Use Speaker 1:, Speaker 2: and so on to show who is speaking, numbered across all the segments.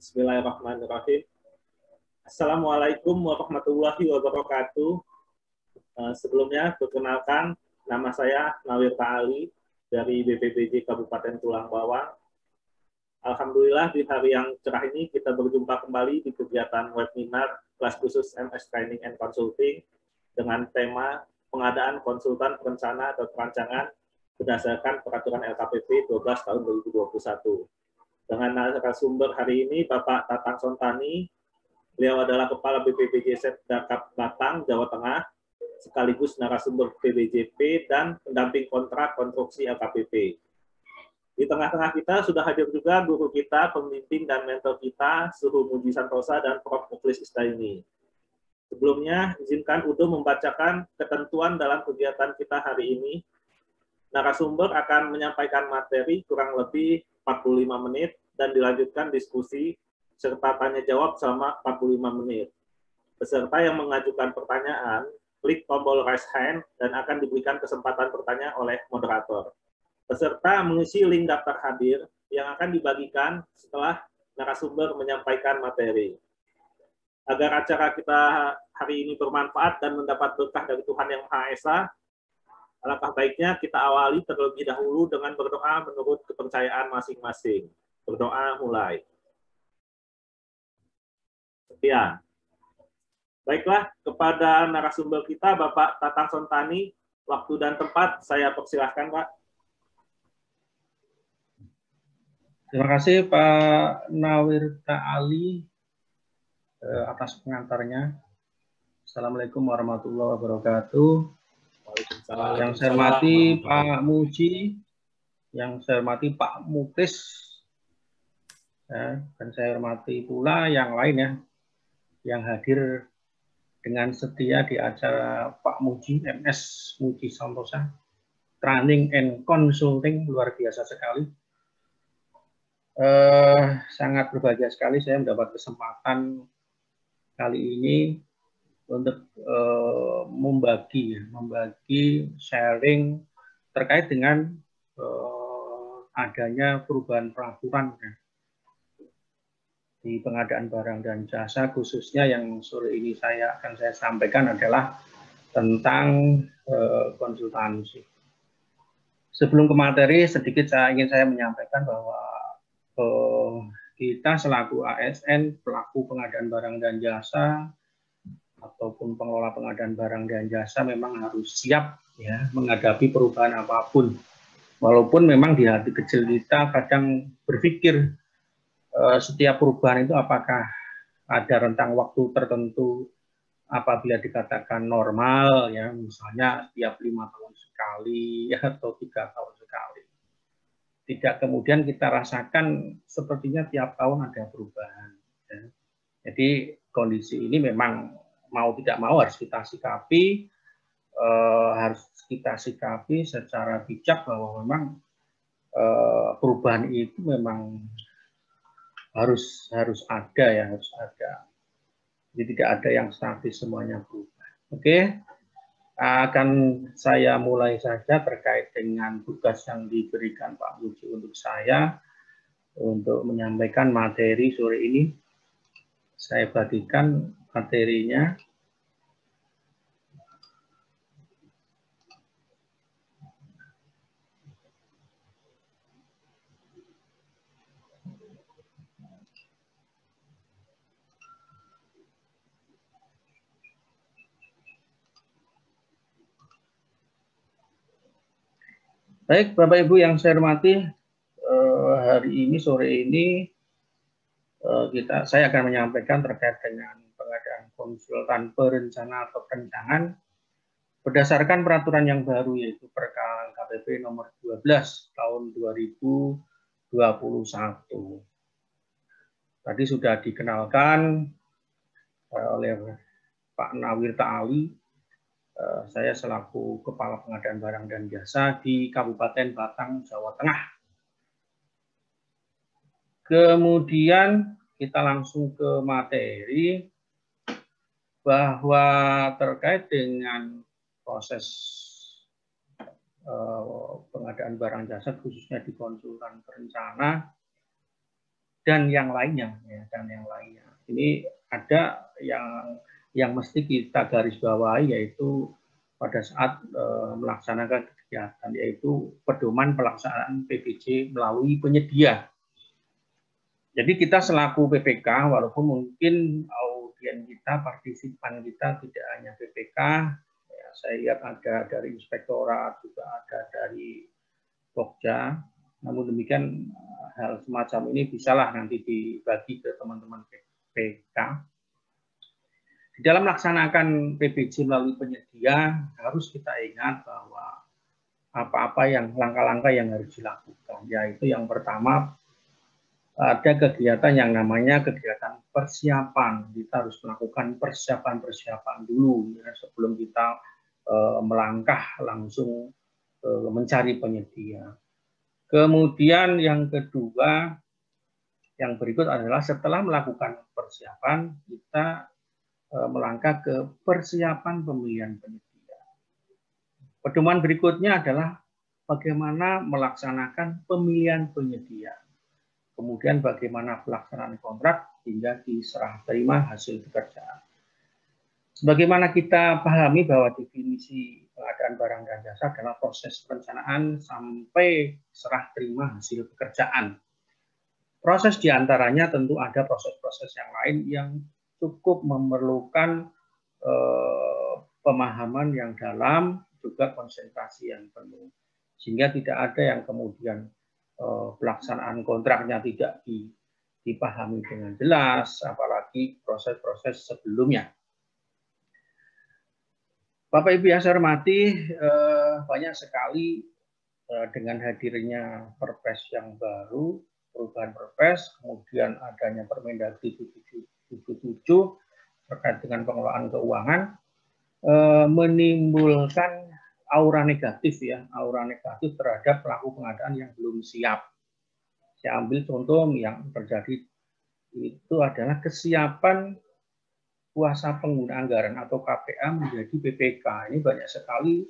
Speaker 1: Bismillahirrahmanirrahim. Assalamualaikum warahmatullahi wabarakatuh. Sebelumnya, perkenalkan, nama saya Nawir Ta'ali dari BPPJ Kabupaten Tulang Bawang. Alhamdulillah di hari yang cerah ini kita berjumpa kembali di kegiatan webinar kelas khusus MS Training and Consulting dengan tema pengadaan konsultan perencana atau perancangan berdasarkan peraturan LKPP 12 tahun 2021. Dengan narasumber hari ini Bapak Tatang Sontani, beliau adalah Kepala BPPJ Setdakap Batang, Jawa Tengah, sekaligus narasumber PBJP dan pendamping kontrak konstruksi LKPP. Di tengah-tengah kita sudah hadir juga guru kita, pembimbing dan mentor kita, Suhu Muji Santosa dan Prof. Muklis Istaini. Sebelumnya, izinkan Udo membacakan ketentuan dalam kegiatan kita hari ini. Narasumber akan menyampaikan materi kurang lebih 45 menit dan dilanjutkan diskusi serta tanya jawab selama 45 menit. Peserta yang mengajukan pertanyaan, klik tombol raise hand dan akan diberikan kesempatan bertanya oleh moderator. Peserta mengisi link daftar hadir yang akan dibagikan setelah narasumber menyampaikan materi. Agar acara kita hari ini bermanfaat dan mendapat berkah dari Tuhan Yang Maha Esa, alangkah baiknya kita awali terlebih dahulu dengan berdoa menurut kepercayaan masing-masing. Berdoa mulai. Sekian. Baiklah, kepada narasumber kita, Bapak Tatang Sontani, waktu dan tempat saya persilahkan, Pak.
Speaker 2: Terima kasih Pak Nawir Ta'ali atas pengantarnya. Assalamualaikum warahmatullahi wabarakatuh. Yang saya hormati Pak Muji, yang saya hormati Pak Muklis, ya, dan saya hormati pula yang lain ya, yang hadir dengan setia di acara Pak Muji, MS Muji Santosa, Training and Consulting, luar biasa sekali. Sangat berbahagia sekali saya mendapat kesempatan kali ini untuk membagi sharing terkait dengan adanya perubahan peraturan di pengadaan barang dan jasa, khususnya yang sore ini akan saya sampaikan adalah tentang konsultansi. Sebelum ke materi, sedikit ingin saya menyampaikan bahwa kita selaku ASN, pelaku pengadaan barang dan jasa, ataupun pengelola pengadaan barang dan jasa memang harus siap ya menghadapi perubahan apapun. Walaupun memang di hati kecil kita kadang berpikir setiap perubahan itu apakah ada rentang waktu tertentu apabila dikatakan normal ya, misalnya setiap 5 tahun sekali atau 3 tahun sekali. Tidak kemudian kita rasakan sepertinya tiap tahun ada perubahan. Ya. Jadi kondisi ini memang mau tidak mau harus kita sikapi, secara bijak bahwa memang perubahan itu memang harus ada ya, harus ada. Jadi tidak ada yang statis, semuanya berubah. Oke, akan saya mulai saja terkait dengan tugas yang diberikan Pak Muji untuk saya untuk menyampaikan materi sore ini. Saya bagikan materinya. Baik, Bapak Ibu yang saya hormati, hari ini sore ini saya akan menyampaikan terkait dengan pengadaan konsultan perencana atau perencanaan berdasarkan peraturan yang baru, yaitu Perkara LKPP nomor 12 tahun 2021. Tadi sudah dikenalkan oleh Pak Nawir Ta'ali. Saya selaku Kepala Pengadaan Barang dan Jasa di Kabupaten Batang, Jawa Tengah. Kemudian kita langsung ke materi, bahwa terkait dengan proses pengadaan barang jasa khususnya di konsultan perencana, dan yang lainnya, ya, dan yang lainnya. Ini ada yang mesti kita garis bawahi, yaitu pada saat melaksanakan kegiatan, yaitu pedoman pelaksanaan PBJ melalui penyedia. Jadi kita selaku PPK, walaupun mungkin audien kita, partisipan kita tidak hanya PPK, ya, saya lihat ada dari inspektorat, juga ada dari Pokja. Namun demikian hal semacam ini bisalah nanti dibagi ke teman-teman PPK. Di dalam melaksanakan PBJ melalui penyedia harus kita ingat bahwa apa-apa yang langkah-langkah yang harus dilakukan, yaitu yang pertama ada kegiatan yang namanya kegiatan persiapan. Kita harus melakukan persiapan-persiapan dulu ya, sebelum kita melangkah langsung mencari penyedia. Kemudian yang kedua, yang berikut adalah setelah melakukan persiapan, kita melangkah ke persiapan pemilihan penyedia. Pedoman berikutnya adalah bagaimana melaksanakan pemilihan penyedia. Kemudian bagaimana pelaksanaan kontrak hingga diserah terima hasil pekerjaan. Bagaimana kita pahami bahwa definisi pengadaan barang dan jasa adalah proses perencanaan sampai serah terima hasil pekerjaan. Proses diantaranya tentu ada proses-proses yang lain yang cukup memerlukan pemahaman yang dalam, juga konsentrasi yang penuh. Sehingga tidak ada yang kemudian pelaksanaan kontraknya tidak dipahami dengan jelas, apalagi proses-proses sebelumnya. Bapak Ibu yang saya hormati, banyak sekali dengan hadirnya Perpres yang baru, perubahan Perpres, kemudian adanya Permendagri 77 terkait dengan pengelolaan keuangan, menimbulkan aura negatif ya, aura negatif terhadap pelaku pengadaan yang belum siap. Saya ambil contoh yang terjadi itu adalah kesiapan kuasa pengguna anggaran atau KPA menjadi PPK. Ini banyak sekali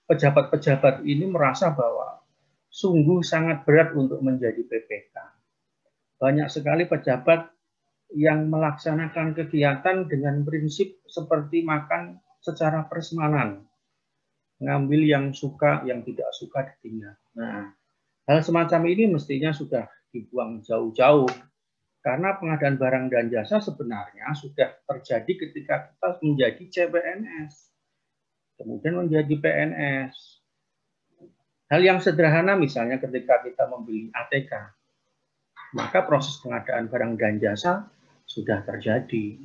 Speaker 2: pejabat-pejabat ini merasa bahwa sungguh sangat berat untuk menjadi PPK. Banyak sekali pejabat yang melaksanakan kegiatan dengan prinsip seperti makan secara prasmanan. Ngambil yang suka, yang tidak suka ditinggal. Nah, hal semacam ini mestinya sudah dibuang jauh-jauh. Karena pengadaan barang dan jasa sebenarnya sudah terjadi ketika kita menjadi CPNS. Kemudian menjadi PNS. Hal yang sederhana misalnya ketika kita membeli ATK. Maka proses pengadaan barang dan jasa sudah terjadi.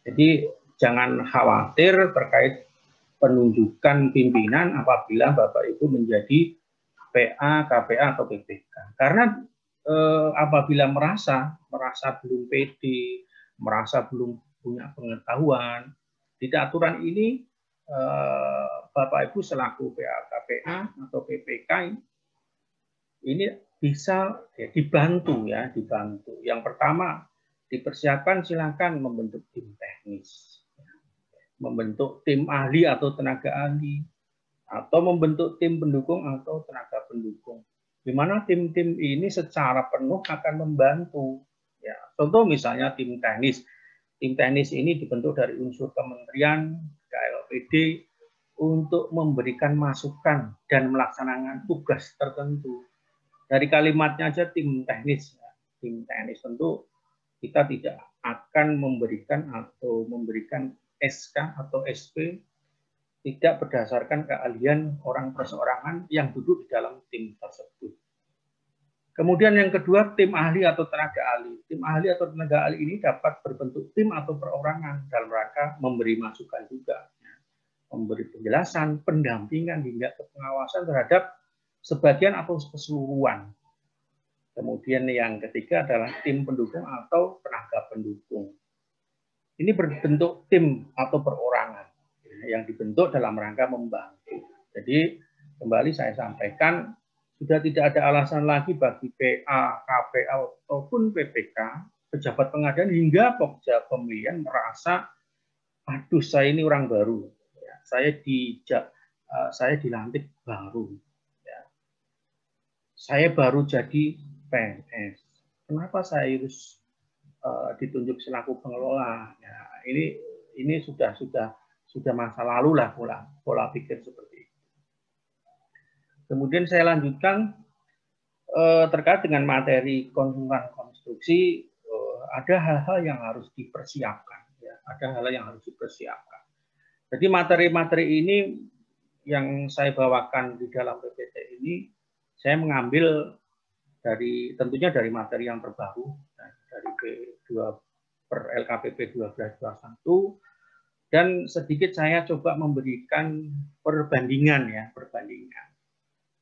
Speaker 2: Jadi jangan khawatir terkait penunjukan pimpinan apabila Bapak Ibu menjadi PA, KPA atau PPK. Karena apabila merasa belum pede, merasa belum punya pengetahuan, tidak aturan ini Bapak Ibu selaku PA, KPA atau PPK ini bisa dibantu ya, dibantu. Yang pertama dipersiapkan silakan membentuk tim teknis. Membentuk tim ahli atau tenaga ahli, atau membentuk tim pendukung atau tenaga pendukung, di mana tim-tim ini secara penuh akan membantu. Ya, contoh misalnya tim teknis. Tim teknis ini dibentuk dari unsur kementerian, KLPD, untuk memberikan masukan dan melaksanakan tugas tertentu. Dari kalimatnya aja tim teknis. Ya. Tim teknis tentu kita tidak akan memberikan SK atau SP tidak berdasarkan keahlian orang perseorangan yang duduk di dalam tim tersebut. Kemudian yang kedua, tim ahli atau tenaga ahli. Tim ahli atau tenaga ahli ini dapat berbentuk tim atau perorangan dalam rangka memberi masukan juga. Memberi penjelasan, pendampingan, hingga pengawasan terhadap sebagian atau keseluruhan. Kemudian yang ketiga adalah tim pendukung atau tenaga pendukung. Ini berbentuk tim atau perorangan yang dibentuk dalam rangka membantu. Jadi kembali saya sampaikan, sudah tidak ada alasan lagi bagi PA, KPA ataupun PPK, pejabat pengadaan hingga pokja pemilihan merasa, aduh saya ini orang baru, ya, saya dilantik baru, ya. Saya baru jadi PNS. kenapa saya harus ditunjuk selaku pengelola? Ya, ini sudah masa lalu lah pola pikir seperti itu. Kemudian saya lanjutkan terkait dengan materi konsultan konstruksi, ada hal-hal yang harus dipersiapkan. Ya, ada hal yang harus dipersiapkan. Jadi materi-materi ini yang saya bawakan di dalam PPT ini, saya mengambil tentunya dari materi yang terbaru, dari P2 per LKPP 1221, dan sedikit saya coba memberikan perbandingan ya,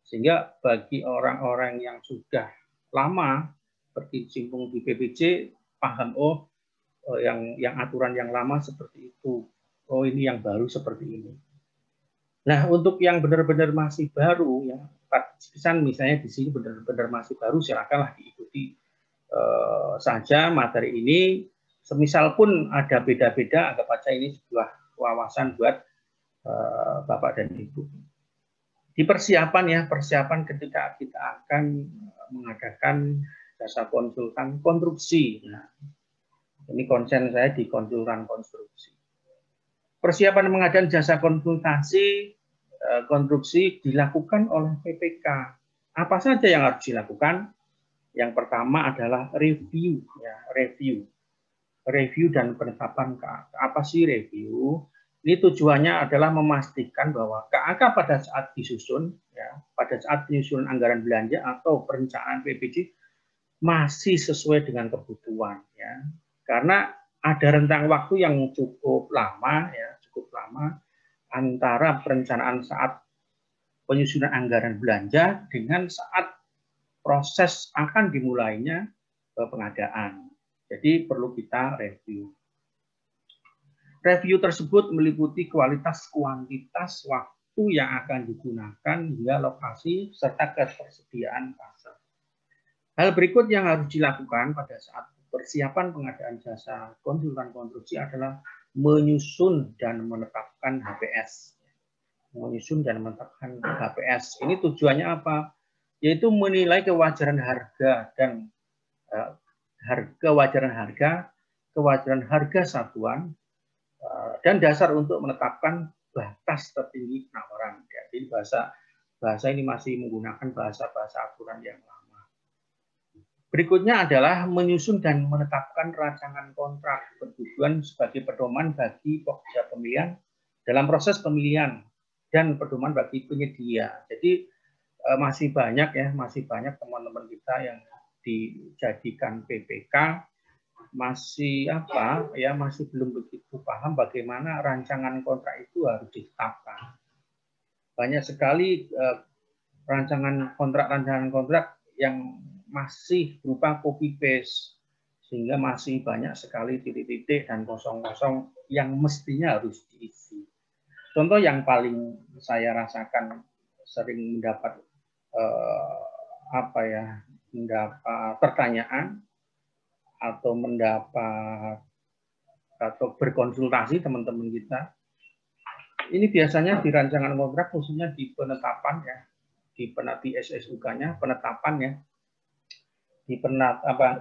Speaker 2: sehingga bagi orang-orang yang sudah lama berkecimpung di PPJ paham, yang aturan yang lama seperti itu, ini yang baru seperti ini. Nah, untuk yang benar-benar masih baru ya, partisipan misalnya di sini benar-benar masih baru, silakanlah diikuti saja materi ini. Semisal pun ada beda-beda, anggap saja ini sebuah wawasan buat Bapak dan Ibu. Di persiapan ketika kita akan mengadakan jasa konsultan konstruksi. Nah, ini konsen saya di konsultan konstruksi. Persiapan mengadakan jasa konsultasi konstruksi dilakukan oleh PPK. Apa saja yang harus dilakukan? Yang pertama adalah review, ya, review dan penetapan KAK. Apa sih review? Ini tujuannya adalah memastikan bahwa KAK pada saat disusun, ya, pada saat penyusunan anggaran belanja atau perencanaan PPJ masih sesuai dengan kebutuhan, ya. Karena ada rentang waktu yang cukup lama, ya, antara perencanaan saat penyusunan anggaran belanja dengan saat proses akan dimulainya pengadaan. Jadi perlu kita review. Review tersebut meliputi kualitas, kuantitas, waktu yang akan digunakan hingga lokasi serta ketersediaan pasar. Hal berikut yang harus dilakukan pada saat persiapan pengadaan jasa konsultan konstruksi adalah menyusun dan menetapkan HPS. Ini tujuannya apa? Yaitu menilai kewajaran harga dan kewajaran harga satuan dan dasar untuk menetapkan batas tertinggi penawaran. Jadi bahasa ini masih menggunakan bahasa aturan yang lama. Berikutnya adalah menyusun dan menetapkan rancangan kontrak bertujuan sebagai pedoman bagi pekerja pemilihan dalam proses pemilihan dan pedoman bagi penyedia. Jadi masih banyak teman-teman kita yang dijadikan PPK masih belum begitu paham bagaimana rancangan kontrak itu harus ditetapkan. Banyak sekali rancangan kontrak yang masih berupa copy paste, sehingga masih banyak sekali titik-titik dan kosong-kosong yang mestinya harus diisi. Contoh yang paling saya rasakan sering mendapat pertanyaan atau berkonsultasi teman-teman kita. Ini biasanya di rancangan kontrak, khususnya di penetapan ya, di SSUK-nya, penetapannya, di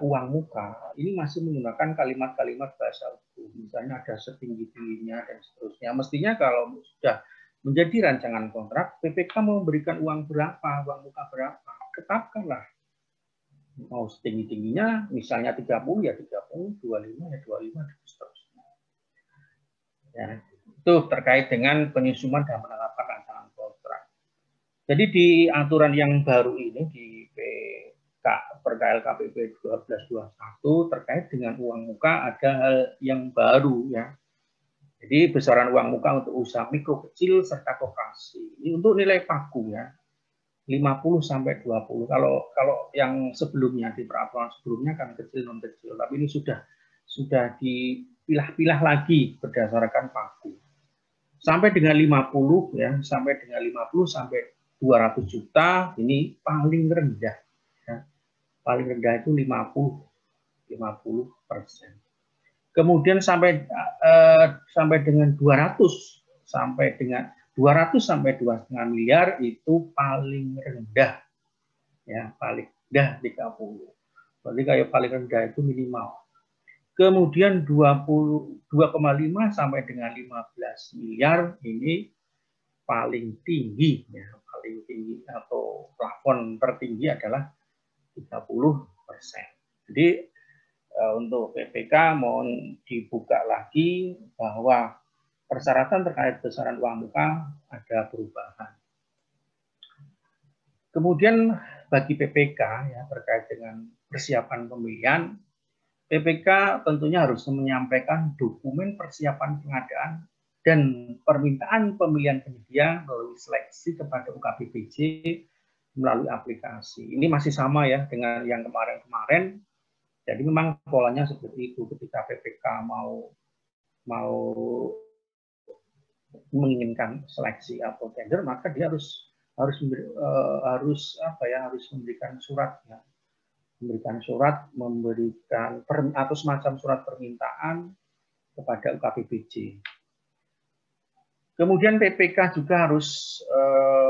Speaker 2: uang muka, ini masih menggunakan kalimat-kalimat bahasa hukum. Misalnya ada setinggi-tingginya dan seterusnya. Mestinya kalau sudah menjadi rancangan kontrak, PPK memberikan uang berapa, uang muka berapa, tetapkanlah. Mau setinggi-tingginya, misalnya 30 ya 30, 25 ya 25, dan seterusnya. Ya, itu terkait dengan penyusunan dan penetapan rancangan kontrak. Jadi di aturan yang baru ini, di LKPP 1221 terkait dengan uang muka ada hal yang baru ya. Jadi besaran uang muka untuk usaha mikro kecil serta koperasi. Ini untuk nilai paku ya. 50 sampai 20. Kalau yang sebelumnya di peraturan sebelumnya kan kecil non kecil, tapi ini sudah dipilah-pilah lagi berdasarkan paku. Sampai dengan 50 ya, sampai 200 juta ini paling rendah. Paling rendah itu 50%. Kemudian sampai dengan 200 sampai 2,5 miliar itu paling rendah ya, paling rendah 30. Berarti kayak paling rendah itu minimal. Kemudian 2,5 sampai dengan 15 miliar ini paling tinggi, ya, paling tinggi atau plafon tertinggi adalah 30%. Jadi untuk PPK mohon dibuka lagi bahwa persyaratan terkait besaran uang muka ada perubahan. Kemudian bagi PPK ya terkait dengan persiapan pemilihan, PPK tentunya harus menyampaikan dokumen persiapan pengadaan dan permintaan pemilihan penyedia melalui seleksi kepada UKBPJ melalui aplikasi. Ini masih sama ya dengan yang kemarin-kemarin. Jadi memang polanya seperti itu. Ketika PPK mau menginginkan seleksi atau tender, maka dia harus memberikan surat ya. Memberikan atau semacam surat permintaan kepada UKBPJ. Kemudian PPK juga harus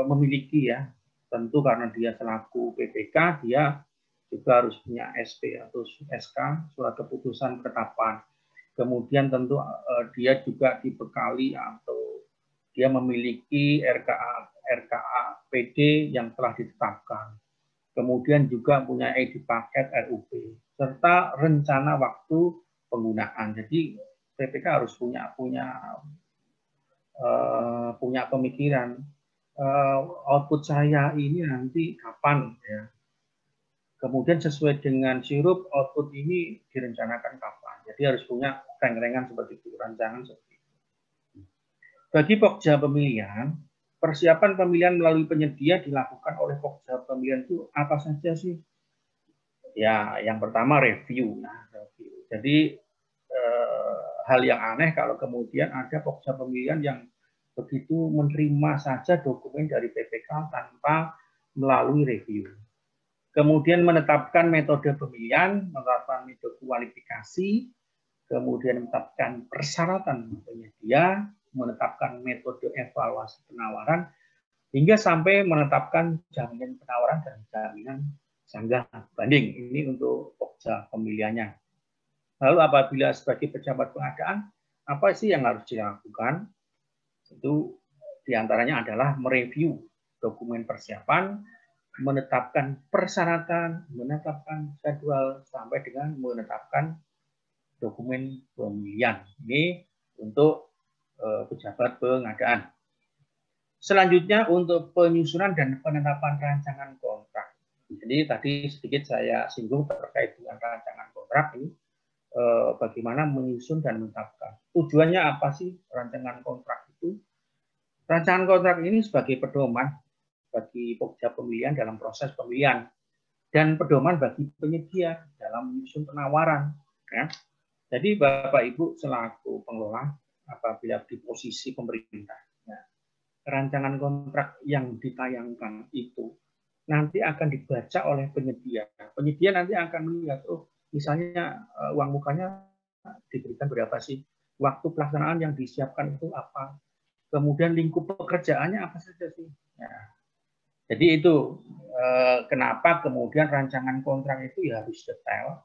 Speaker 2: memiliki ya, tentu karena dia selaku PPK, dia juga harus punya SP atau SK, surat keputusan penetapan. Kemudian tentu dia juga dibekali atau dia memiliki RKA PD yang telah ditetapkan. Kemudian juga punya edit paket RUP, serta rencana waktu penggunaan. Jadi PPK harus punya pemikiran output saya ini nanti kapan ya. Kemudian sesuai dengan sirup output ini direncanakan kapan. Jadi harus punya reng-rengan seperti itu, rancangan seperti itu. Bagi Pokja pemilihan, persiapan pemilihan melalui penyedia dilakukan oleh Pokja pemilihan itu apa saja sih? Ya, yang pertama review. Nah, review. Jadi hal yang aneh kalau kemudian ada Pokja pemilihan yang begitu menerima saja dokumen dari PPK tanpa melalui review. Kemudian menetapkan metode pemilihan, menetapkan metode kualifikasi, kemudian menetapkan persyaratan penyedia, menetapkan metode evaluasi penawaran, hingga sampai menetapkan jaminan penawaran dan jaminan sanggah banding. Ini untuk Pokja pemilihannya. Lalu apabila sebagai pejabat pengadaan, apa sih yang harus dilakukan? Itu diantaranya adalah mereview dokumen persiapan, menetapkan persyaratan, menetapkan jadwal, sampai dengan menetapkan dokumen pemilihan. Ini untuk pejabat pengadaan. Selanjutnya untuk penyusunan dan penetapan rancangan kontrak. Jadi tadi sedikit saya singgung terkait dengan rancangan kontrak ini, bagaimana menyusun dan menetapkan. Tujuannya apa sih rancangan kontrak itu? Rancangan kontrak ini sebagai pedoman bagi Pokja pemilihan dalam proses pemilihan dan pedoman bagi penyedia dalam menyusun penawaran. Ya. Jadi Bapak Ibu selaku pengelola apabila di posisi pemerintah, ya, rancangan kontrak yang ditayangkan itu nanti akan dibaca oleh penyedia. Penyedia nanti akan melihat, oh misalnya uang mukanya diberikan berapa sih, waktu pelaksanaan yang disiapkan itu apa, kemudian lingkup pekerjaannya apa saja sih. Ya. Jadi itu kenapa kemudian rancangan kontrak itu ya harus detail,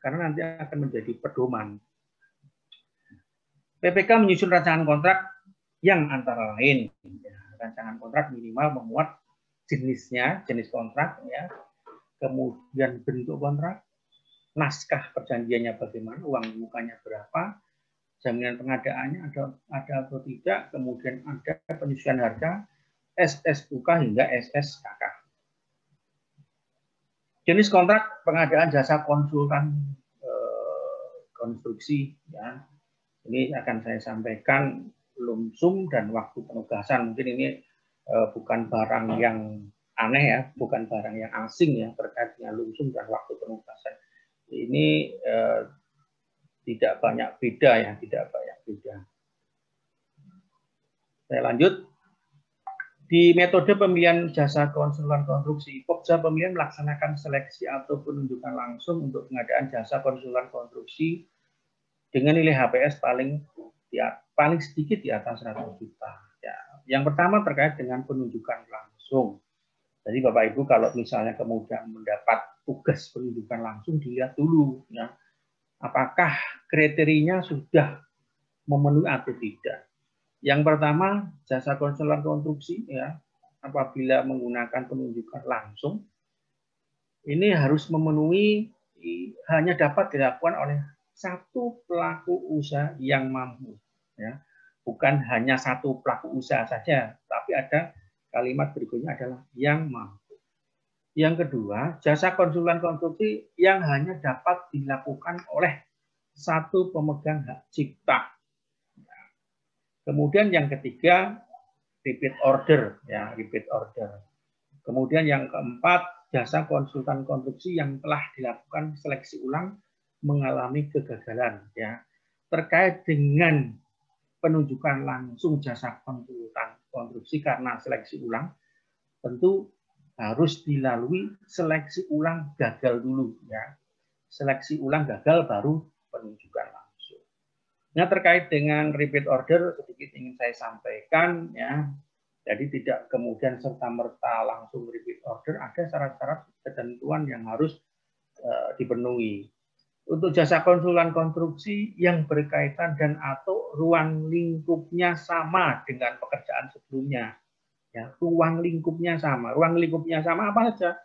Speaker 2: karena nanti akan menjadi pedoman. PPK menyusun rancangan kontrak yang antara lain, ya, rancangan kontrak minimal memuat jenisnya, jenis kontrak, ya, kemudian bentuk kontrak, naskah perjanjiannya bagaimana, uang mukanya berapa, jaminan pengadaannya ada atau tidak, kemudian ada penyesuaian harga, SSUK hingga SSKK. Jenis kontrak pengadaan jasa konsultan konstruksi, ya, ini akan saya sampaikan lumsum dan waktu penugasan. Mungkin ini bukan barang yang aneh ya, bukan barang yang asing ya terkait dengan lumsum dan waktu penugasan. Ini tidak banyak beda ya, tidak banyak beda. Saya lanjut. Di metode pemilihan jasa konsultan konstruksi, Pokja pemilihan melaksanakan seleksi atau penunjukan langsung untuk pengadaan jasa konsultan konstruksi dengan nilai HPS paling sedikit di atas 100 juta. Ya. Yang pertama terkait dengan penunjukan langsung. Jadi Bapak Ibu kalau misalnya kemudian mendapat tugas penunjukan langsung dilihat dulu ya, apakah kriterianya sudah memenuhi atau tidak. Yang pertama, jasa konsultan konstruksi ya, apabila menggunakan penunjukan langsung ini harus memenuhi, hanya dapat dilakukan oleh satu pelaku usaha yang mampu ya. Bukan hanya satu pelaku usaha saja, tapi ada kalimat berikutnya adalah yang mampu. Yang kedua, jasa konsultan konstruksi yang hanya dapat dilakukan oleh satu pemegang hak cipta. Kemudian yang ketiga, repeat order ya, repeat order. Kemudian yang keempat, jasa konsultan konstruksi yang telah dilakukan seleksi ulang mengalami kegagalan ya. Terkait dengan penunjukan langsung jasa konsultan konstruksi karena seleksi ulang, tentu harus dilalui seleksi ulang gagal dulu ya. Seleksi ulang gagal baru penunjukan langsung. Nah, terkait dengan repeat order sedikit ingin saya sampaikan ya. Jadi tidak kemudian serta-merta langsung repeat order, ada syarat-syarat ketentuan yang harus dipenuhi. Untuk jasa konsultan konstruksi yang berkaitan dan atau ruang lingkupnya sama dengan pekerjaan sebelumnya. Ya, ruang lingkupnya sama. Ruang lingkupnya sama apa saja?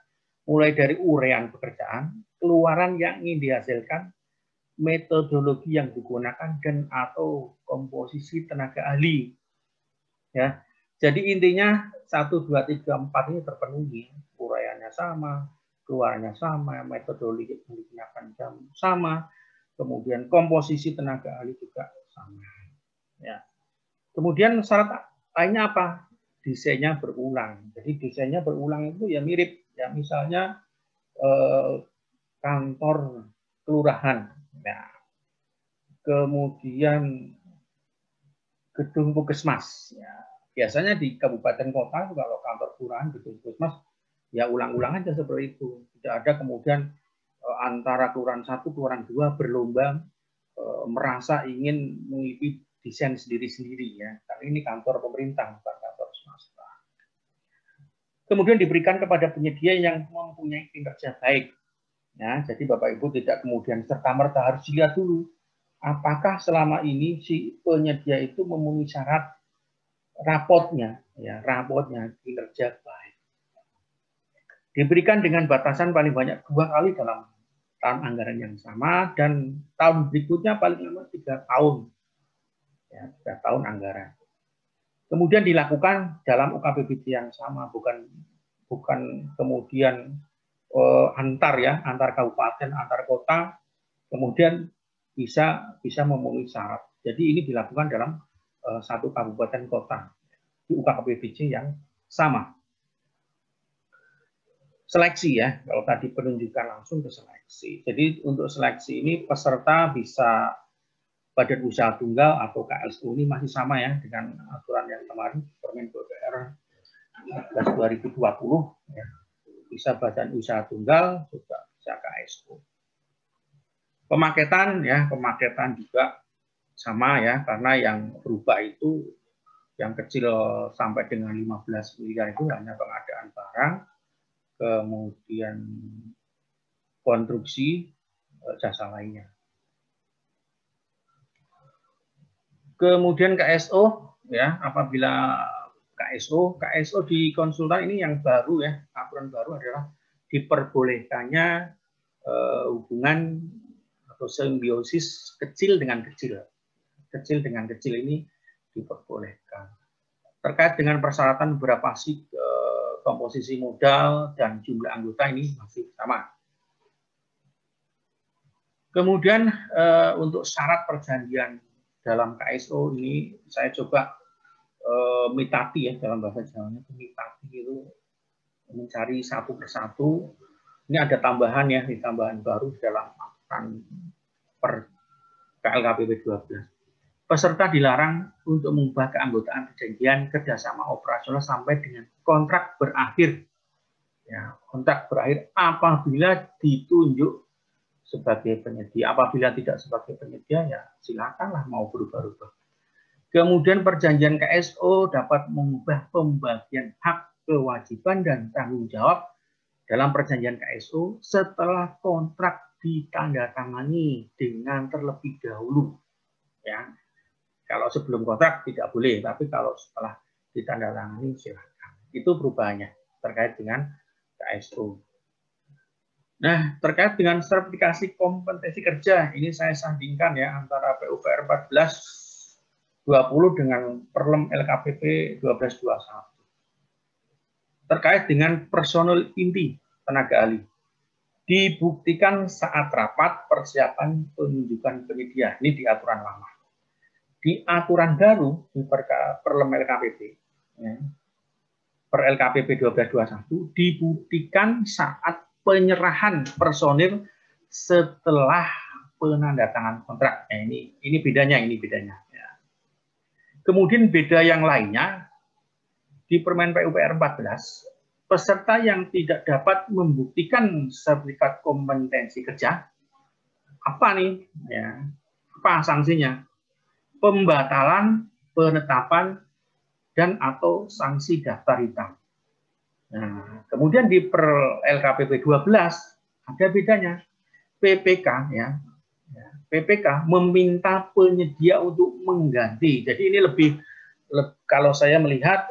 Speaker 2: Mulai dari uraian pekerjaan, keluaran yang ingin dihasilkan, metodologi yang digunakan, dan atau komposisi tenaga ahli. Ya. Jadi intinya 1, 2, 3, 4 ini terpenuhi. Uraiannya sama, keluarnya sama, metodologi yang digunakan sama, kemudian komposisi tenaga ahli juga sama. Ya. Kemudian syarat lainnya apa? Desainnya berulang. Jadi desainnya berulang itu ya mirip, ya misalnya kantor kelurahan, ya. Kemudian gedung puskesmas. Ya. Biasanya di kabupaten kota kalau kantor kelurahan, gedung puskesmas, ya ulang-ulang aja seperti itu. Tidak ada kemudian antara kelurahan 1, kelurahan 2 berlomba merasa ingin mengikuti desain sendiri-sendiri ya. Karena ini kantor pemerintah bukan kantor swasta. Kemudian diberikan kepada penyedia yang mempunyai kinerja baik. Ya, jadi Bapak Ibu tidak kemudian serta-merta harus dilihat dulu apakah selama ini si penyedia itu memenuhi syarat rapotnya, ya, rapotnya kinerja baik. Diberikan dengan batasan paling banyak 2 kali dalam tahun anggaran yang sama dan tahun berikutnya paling lama 3 tahun. Ya, 3 tahun anggaran. Kemudian dilakukan dalam UKPBD yang sama, bukan kemudian antar kabupaten, antar kota, kemudian bisa memenuhi syarat. Jadi ini dilakukan dalam satu kabupaten kota di UKPBD yang sama. Seleksi ya, kalau tadi penunjukan langsung ke seleksi. Jadi untuk seleksi ini peserta bisa badan usaha tunggal atau KSU, ini masih sama ya dengan aturan yang kemarin Permen PUPR 2020 ya. Bisa badan usaha tunggal juga bisa KSU. Pemaketan ya, pemaketan juga sama ya, karena yang berubah itu yang kecil sampai dengan 15 miliar itu hanya pengadaan barang, kemudian konstruksi, jasa lainnya. Kemudian KSO ya, apabila KSO di konsultan ini yang baru ya, aturan baru adalah diperbolehkannya hubungan atau simbiosis kecil dengan kecil. Kecil dengan kecil ini diperbolehkan. Terkait dengan persyaratan berapa sih komposisi modal dan jumlah anggota ini masih sama. Kemudian untuk syarat perjanjian dalam KSO ini saya coba mitati ya, dalam bahasa Jawanya mitati itu mencari satu persatu. Ini ada tambahan ya, di tambahan baru dalam aturan per KLKPP 12. Peserta dilarang untuk mengubah keanggotaan perjanjian kerjasama operasional sampai dengan kontrak berakhir. Ya, kontrak berakhir apabila ditunjuk sebagai penyedia. Apabila tidak sebagai penyedia, ya silakanlah mau berubah-ubah. Kemudian perjanjian KSO dapat mengubah pembagian hak, kewajiban, dan tanggung jawab dalam perjanjian KSO setelah kontrak ditandatangani dengan terlebih dahulu. Ya, kalau sebelum kontrak tidak boleh, tapi kalau setelah ditandatangani silakan. Itu perubahannya terkait dengan KSO. Nah, terkait dengan sertifikasi kompetensi kerja, ini saya sandingkan ya antara PUPR 1420 dengan Perlem LKPP 1221. Terkait dengan personel inti tenaga ahli, dibuktikan saat rapat persiapan penunjukan penyedia. Ini di aturan lama. Di aturan baru di Perlem LKPP, ya, per LKPP 1221 dibuktikan saat penyerahan personil setelah penandatangan kontrak. Nah, ini bedanya, Ya. Kemudian beda yang lainnya di Permen PUPR 14, peserta yang tidak dapat membuktikan sertifikat kompetensi kerja, apa nih? Ya, apa sanksinya? Pembatalan, penetapan, dan atau sanksi daftar hitam. Nah, kemudian di per LKPP 12 ada bedanya. PPK ya. PPK meminta penyedia untuk mengganti. Jadi ini lebih kalau saya melihat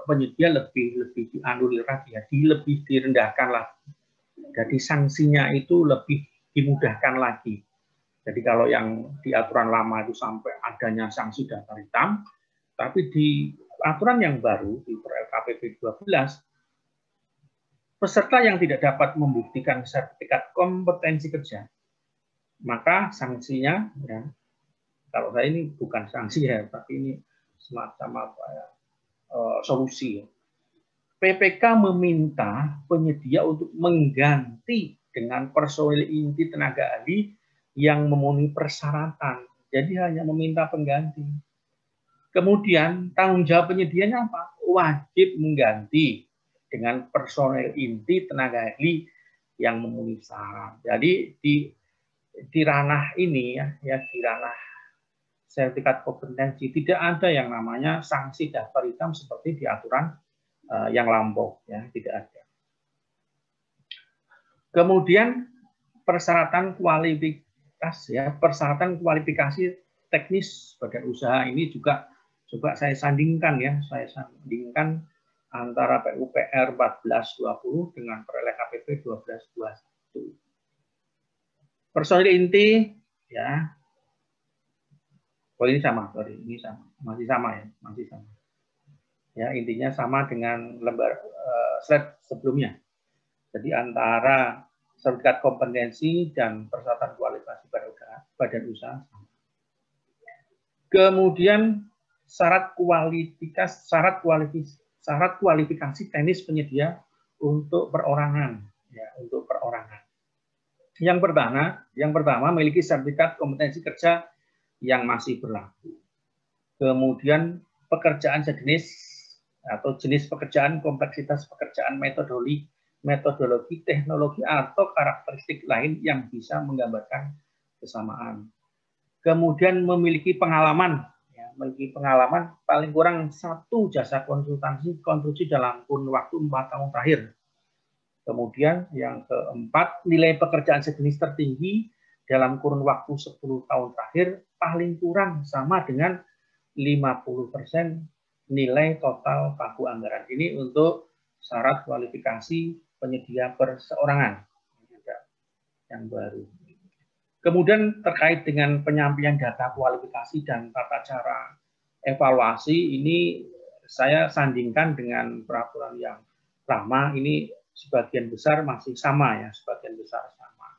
Speaker 2: penyedia lebih dianulir lagi ya, lebih direndahkan lah. Jadi sanksinya itu lebih dimudahkan lagi. Jadi kalau yang di aturan lama itu sampai adanya sanksi daftar hitam, tapi di aturan yang baru di per LKPP 12 peserta yang tidak dapat membuktikan sertifikat kompetensi kerja, maka sanksinya, ya, kalau saya ini bukan sanksi ya, tapi ini semacam apa ya, solusi. Ya. PPK meminta penyedia untuk mengganti dengan personil inti tenaga ahli yang memenuhi persyaratan. Jadi hanya meminta pengganti. Kemudian tanggung jawab penyedianya apa? Wajib mengganti dengan personel inti tenaga ahli yang memenuhi syarat. Jadi di ranah ini ya di ranah sertifikat kompetensi tidak ada yang namanya sanksi daftar hitam seperti di aturan yang lampau ya, tidak ada. Kemudian persyaratan kualifikasi teknis badan usaha ini juga coba saya sandingkan ya, antara PUPR 1420 dengan per LKPP 1221. Personil inti ya. Oh ini sama, ini sama, masih sama. Ya, intinya sama dengan lembar slide sebelumnya. Jadi antara sertifikat kompetensi dan persyaratan kualifikasi badan usaha. Kemudian syarat kualifikasi teknis penyedia untuk perorangan, ya, untuk perorangan. Yang pertama memiliki sertifikat kompetensi kerja yang masih berlaku. Kemudian pekerjaan sejenis atau jenis pekerjaan, kompleksitas pekerjaan, metodologi, teknologi atau karakteristik lain yang bisa menggambarkan kesamaan. Kemudian memiliki pengalaman paling kurang 1 jasa konstruksi dalam kurun waktu 4 tahun terakhir. Kemudian yang keempat, nilai pekerjaan sejenis tertinggi dalam kurun waktu 10 tahun terakhir paling kurang sama dengan 50% nilai total pagu anggaran. Ini untuk syarat kualifikasi penyedia perseorangan yang baru. Kemudian terkait dengan penyampaian data kualifikasi dan tata cara evaluasi, ini saya sandingkan dengan peraturan yang lama. Ini sebagian besar masih sama ya, sebagian besar sama.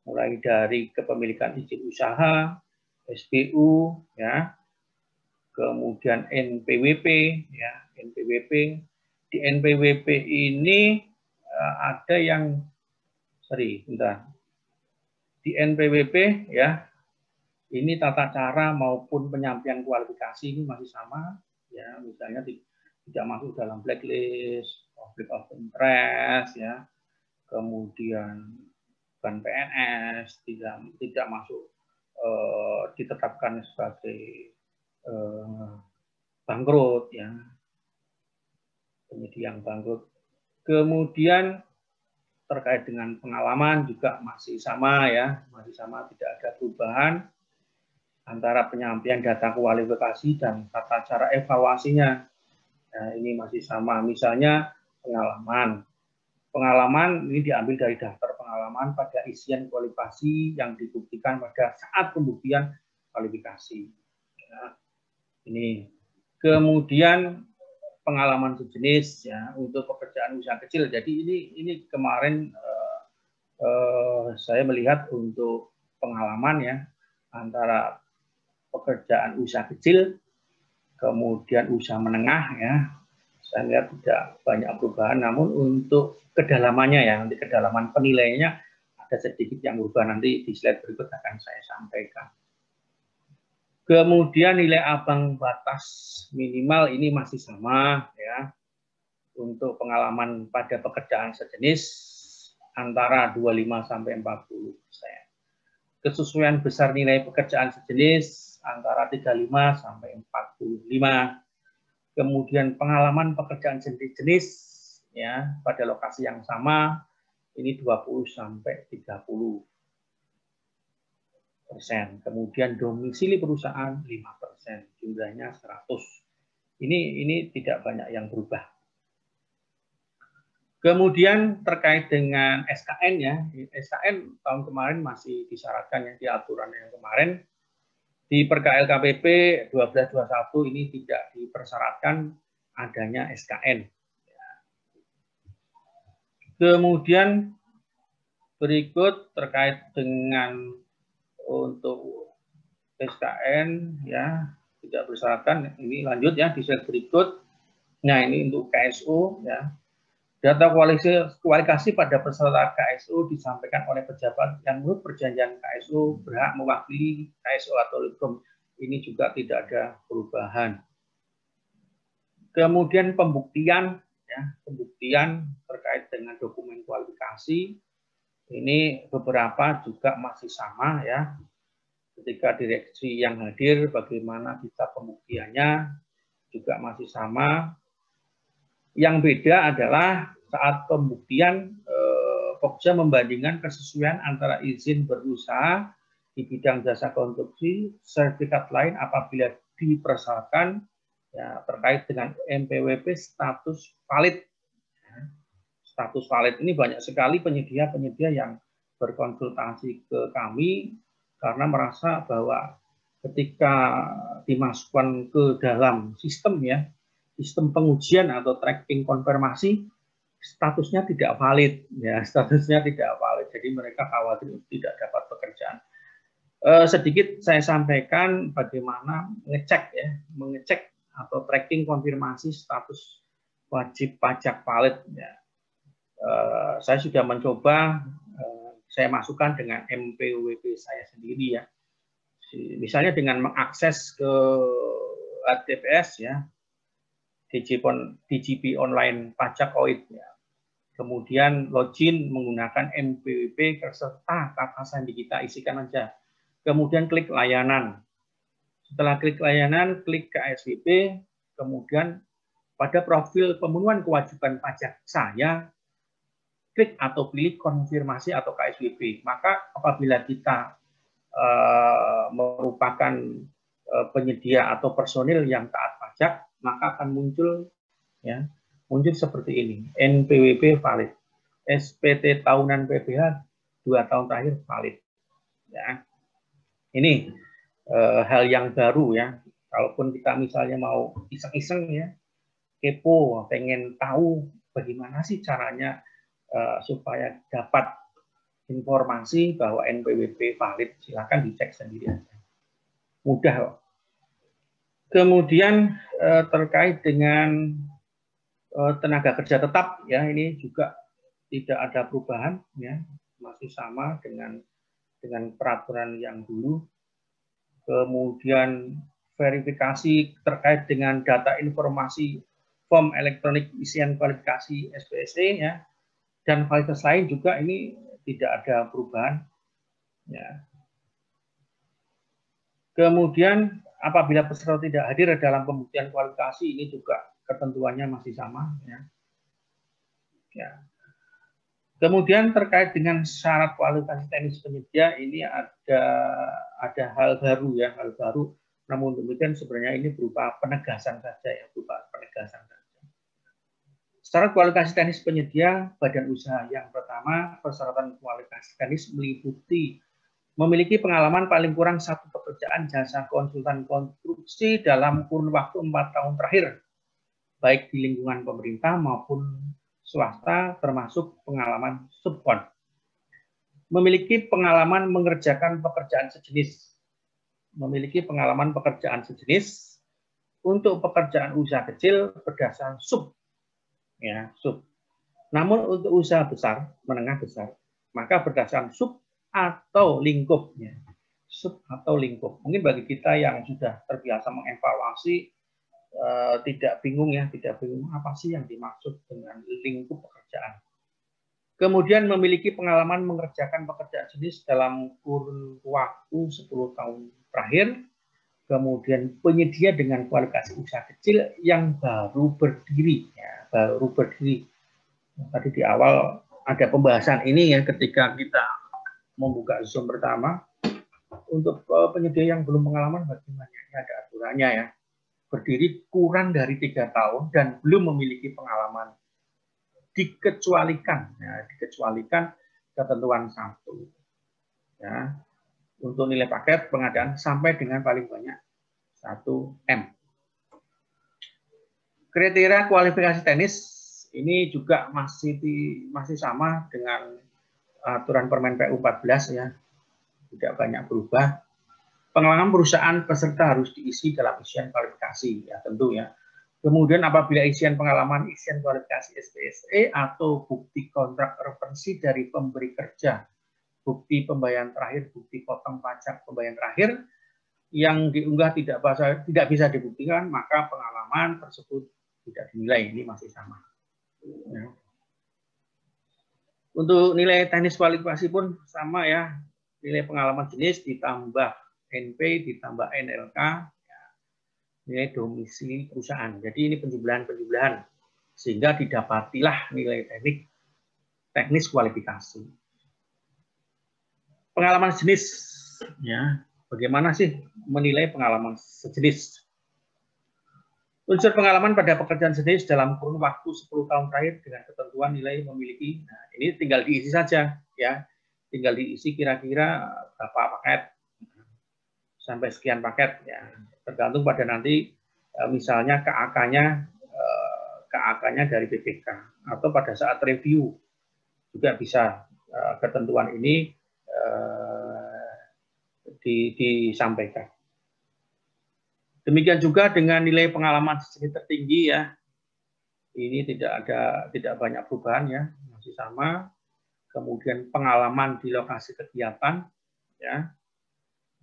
Speaker 2: Mulai dari kepemilikan izin usaha, SPU, ya, kemudian NPWP, ya, NPWP. Di NPWP ini ada yang, di NPWP ya, ini tata cara maupun penyampaian kualifikasi ini masih sama, ya, misalnya tidak masuk dalam blacklist, conflict of interest, ya, kemudian bukan PNS, tidak masuk ditetapkan sebagai bangkrut, ya, penyedia yang bangkrut. Kemudian terkait dengan pengalaman juga masih sama ya, masih sama, tidak ada perubahan antara penyampaian data kualifikasi dan tata cara evaluasinya. Nah, ini masih sama. Misalnya pengalaman. Pengalaman ini diambil dari daftar pengalaman pada isian kualifikasi yang dibuktikan pada saat pembuktian kualifikasi. Nah, ini. Kemudian pengalaman sejenis ya untuk pekerjaan usaha kecil. Jadi ini kemarin saya melihat untuk pengalaman ya antara pekerjaan usaha kecil kemudian usaha menengah ya, saya lihat tidak banyak perubahan, namun untuk kedalamannya ya, nanti kedalaman penilaiannya ada sedikit yang berubah, nanti di slide berikut akan saya sampaikan. Kemudian nilai ambang batas minimal ini masih sama ya, untuk pengalaman pada pekerjaan sejenis antara 25 sampai 40%. Kesesuaian besar nilai pekerjaan sejenis antara 35 sampai 45. Kemudian pengalaman pekerjaan jenis ya pada lokasi yang sama ini 20 sampai 30%. Kemudian domisili perusahaan 5%, jumlahnya 100. Ini tidak banyak yang berubah. Kemudian terkait dengan SKN ya, SKN tahun kemarin masih disyaratkan yang di aturan yang kemarin. Di Perka LKPP 1221 ini tidak dipersyaratkan adanya SKN. Kemudian berikut terkait dengan untuk SKN ya tidak bersyaratkan, ini lanjut ya di slide berikut. Nah ini untuk KSO ya. Data kualifikasi pada peserta KSO disampaikan oleh pejabat yang menurut perjanjian KSO berhak mewakili KSO atau Litkom. Ini juga tidak ada perubahan. Kemudian pembuktian, ya, pembuktian terkait dengan dokumen kualifikasi ini beberapa juga masih sama ya. Ketika direksi yang hadir, bagaimana kita pembuktiannya juga masih sama. Yang beda adalah saat pembuktian Pokja membandingkan kesesuaian antara izin berusaha di bidang jasa konstruksi, sertifikat lain apabila dipersyaratkan ya, terkait dengan MPWP status valid. Status valid ini banyak sekali penyedia-penyedia yang berkonsultasi ke kami karena merasa bahwa ketika dimasukkan ke dalam sistem ya, sistem pengujian atau tracking konfirmasi statusnya tidak valid ya, statusnya tidak valid, jadi mereka khawatir tidak dapat pekerjaan. Sedikit saya sampaikan bagaimana mengecek atau tracking konfirmasi status wajib pajak valid ya. Saya sudah mencoba, saya masukkan dengan MPWP saya sendiri ya, misalnya dengan mengakses ke TPS ya, DJP online pajak OID ya. Kemudian login menggunakan MPWP serta kata sandi kita isikan aja. Kemudian klik layanan. Setelah klik layanan, klik KSWP, kemudian pada profil pemenuhan kewajiban pajak saya, klik atau pilih konfirmasi atau KSWP. Maka apabila kita merupakan penyedia atau personil yang taat pajak, maka akan muncul ya, muncul seperti ini, NPWP valid, SPT tahunan PBH 2 tahun terakhir valid. Ya. Ini hal yang baru ya. Kalaupun kita misalnya mau iseng-iseng ya, kepo, pengen tahu bagaimana sih caranya supaya dapat informasi bahwa NPWP valid, silakan dicek sendiri aja. Mudah kok. Kemudian terkait dengan tenaga kerja tetap ya, ini juga tidak ada perubahan ya, masih sama dengan peraturan yang dulu. Kemudian verifikasi terkait dengan data informasi form elektronik isian kualifikasi SPSE ya, dan fasilitas lain juga ini tidak ada perubahan ya. Kemudian apabila peserta tidak hadir dalam pembuktian kualifikasi, ini juga ketentuannya masih sama ya. Ya. Kemudian terkait dengan syarat kualifikasi teknis penyedia, ini ada hal baru ya, hal baru. Namun demikian sebenarnya ini berupa penegasan saja ya, berupa penegasan saja. Syarat kualifikasi teknis penyedia badan usaha yang pertama, persyaratan kualifikasi teknis meliputi memiliki pengalaman paling kurang 1 pekerjaan jasa konsultan konstruksi dalam kurun waktu 4 tahun terakhir, baik di lingkungan pemerintah maupun swasta, termasuk pengalaman subkon. Memiliki pengalaman mengerjakan pekerjaan sejenis. Memiliki pengalaman pekerjaan sejenis untuk pekerjaan usaha kecil berdasarkan sub. Ya, sub. Namun untuk usaha besar, menengah besar, maka berdasarkan sub atau lingkupnya. Sub atau lingkup. Mungkin bagi kita yang sudah terbiasa mengevaluasi, tidak bingung ya, tidak bingung apa sih yang dimaksud dengan lingkup pekerjaan. Kemudian memiliki pengalaman mengerjakan pekerjaan jenis dalam kurun waktu 10 tahun terakhir. Kemudian penyedia dengan kualifikasi usaha kecil yang baru berdiri, ya, baru berdiri. Tadi di awal ada pembahasan ini ya, ketika kita membuka Zoom pertama. Untuk penyedia yang belum pengalaman bagaimana? Ini ada aturannya ya. Berdiri kurang dari 3 tahun dan belum memiliki pengalaman. Dikecualikan, ya, dikecualikan ketentuan 1. Ya, untuk nilai paket pengadaan sampai dengan paling banyak 1 M. Kriteria kualifikasi teknis ini juga masih sama dengan aturan Permen PU 14 ya, tidak banyak berubah. Pengalaman perusahaan peserta harus diisi dalam isian kualifikasi ya, tentu ya. Kemudian apabila isian pengalaman, isian kualifikasi SPSE atau bukti kontrak referensi dari pemberi kerja, bukti pembayaran terakhir, bukti potong pajak pembayaran terakhir yang diunggah tidak bisa dibuktikan, maka pengalaman tersebut tidak dinilai. Ini masih sama. Ya. Untuk nilai teknis kualifikasi pun sama ya. Nilai pengalaman jenis ditambah NP ditambah NLK. Nilai domisili perusahaan. Jadi ini penjumlahan sehingga didapatilah nilai teknis kualifikasi. Pengalaman jenis, ya, bagaimana sih menilai pengalaman sejenis? Unsur pengalaman pada pekerjaan jenis dalam kurun waktu 10 tahun terakhir dengan ketentuan nilai memiliki. Nah, ini tinggal diisi saja, ya, tinggal diisi kira-kira berapa paket. Sampai sekian paket ya, tergantung pada nanti misalnya KAK-nya dari BPK atau pada saat review juga bisa ketentuan ini disampaikan. Demikian juga dengan nilai pengalaman sejenis tertinggi ya, ini tidak banyak perubahan ya, masih sama. Kemudian pengalaman di lokasi kegiatan ya.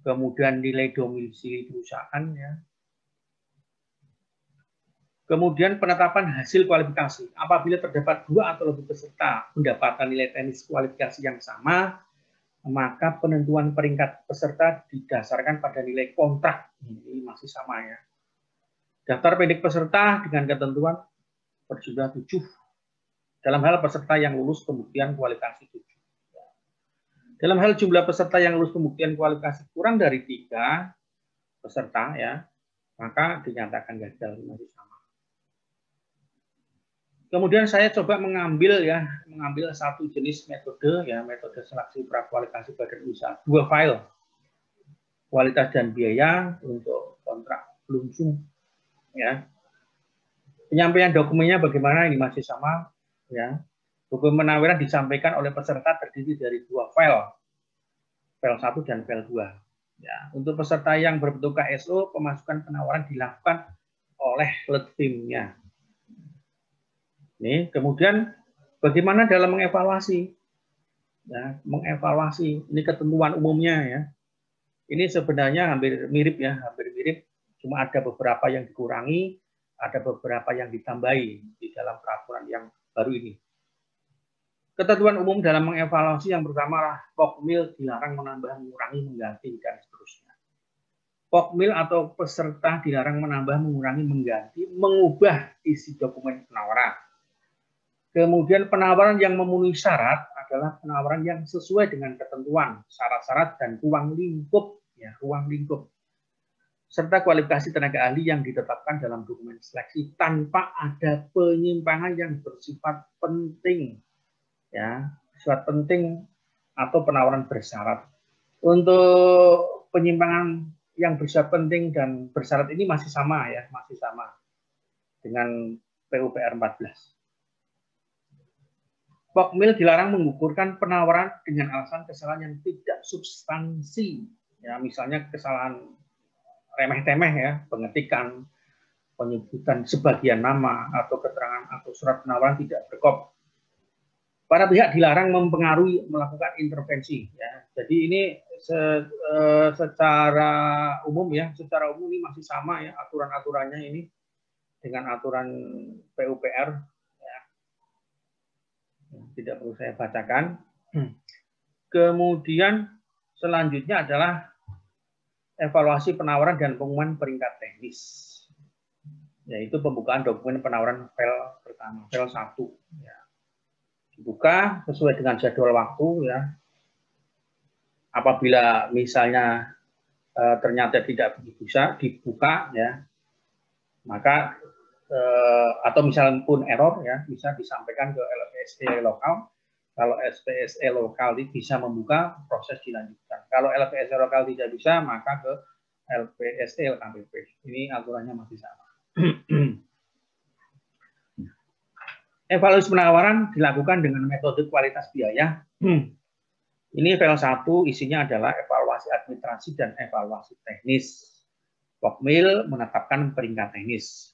Speaker 2: Kemudian nilai domisili perusahaan ya. Kemudian penetapan hasil kualifikasi. Apabila terdapat 2 atau lebih peserta mendapatkan nilai teknis kualifikasi yang sama, maka penentuan peringkat peserta didasarkan pada nilai kontrak. Ini masih sama ya. Daftar pendek peserta dengan ketentuan berjumlah 7. Dalam hal peserta yang lulus pembuktian kualifikasi 7. Dalam hal jumlah peserta yang lulus pembuktian kualifikasi kurang dari 3 peserta ya, maka dinyatakan gagal. Masih sama. Kemudian saya coba mengambil satu jenis metode ya, metode seleksi prakualifikasi badan usaha, 2 file. Kualitas dan biaya untuk kontrak langsung ya. Penyampaian dokumennya bagaimana, ini masih sama ya. Dokumen penawaran disampaikan oleh peserta terdiri dari 2 file. File 1 dan file 2. Ya, untuk peserta yang berbentuk KSO, pemasukan penawaran dilakukan oleh lead team-nya. Nih, kemudian bagaimana dalam mengevaluasi? Ya, mengevaluasi ini ketentuan umumnya ya. Ini sebenarnya hampir mirip ya, hampir mirip. Cuma ada beberapa yang dikurangi, ada beberapa yang ditambahi di dalam peraturan yang baru ini. Ketentuan umum dalam mengevaluasi yang pertama adalah POKMIL dilarang menambah, mengurangi, mengganti, dan seterusnya. POKMIL atau peserta dilarang menambah, mengurangi, mengganti, mengubah isi dokumen penawaran. Kemudian penawaran yang memenuhi syarat adalah penawaran yang sesuai dengan ketentuan, syarat-syarat dan ruang lingkup, ya, ruang lingkup, serta kualifikasi tenaga ahli yang ditetapkan dalam dokumen seleksi tanpa ada penyimpangan yang bersifat penting, ya, bersifat penting atau penawaran bersyarat. Untuk penyimpangan yang bersifat penting dan bersyarat ini masih sama, ya, masih sama dengan PUPR 14. Pokmil dilarang menggugurkan penawaran dengan alasan kesalahan yang tidak substansi, ya, misalnya kesalahan remeh-temeh, ya, pengetikan, penyebutan sebagian nama atau keterangan atau surat penawaran tidak berkop. Para pihak dilarang mempengaruhi melakukan intervensi, ya. Jadi ini secara umum, ya, secara umum ini masih sama, ya, aturan-aturannya ini dengan aturan PUPR. Tidak perlu saya bacakan. Kemudian selanjutnya adalah evaluasi penawaran dan pengumuman peringkat teknis, yaitu pembukaan dokumen penawaran file pertama, file 1. Ya. Dibuka sesuai dengan jadwal waktu, ya. Apabila misalnya ternyata tidak bisa dibuka, ya, maka atau misalnya pun error, ya, bisa disampaikan ke LPSE lokal. Kalau LPSE lokal bisa membuka, proses dilanjutkan. Kalau LPSE lokal tidak bisa, maka ke LPSE LKPP. Ini aturannya masih sama. Evaluasi penawaran dilakukan dengan metode kualitas biaya. Ini file 1 isinya adalah evaluasi administrasi dan evaluasi teknis. Pokmil menetapkan peringkat teknis.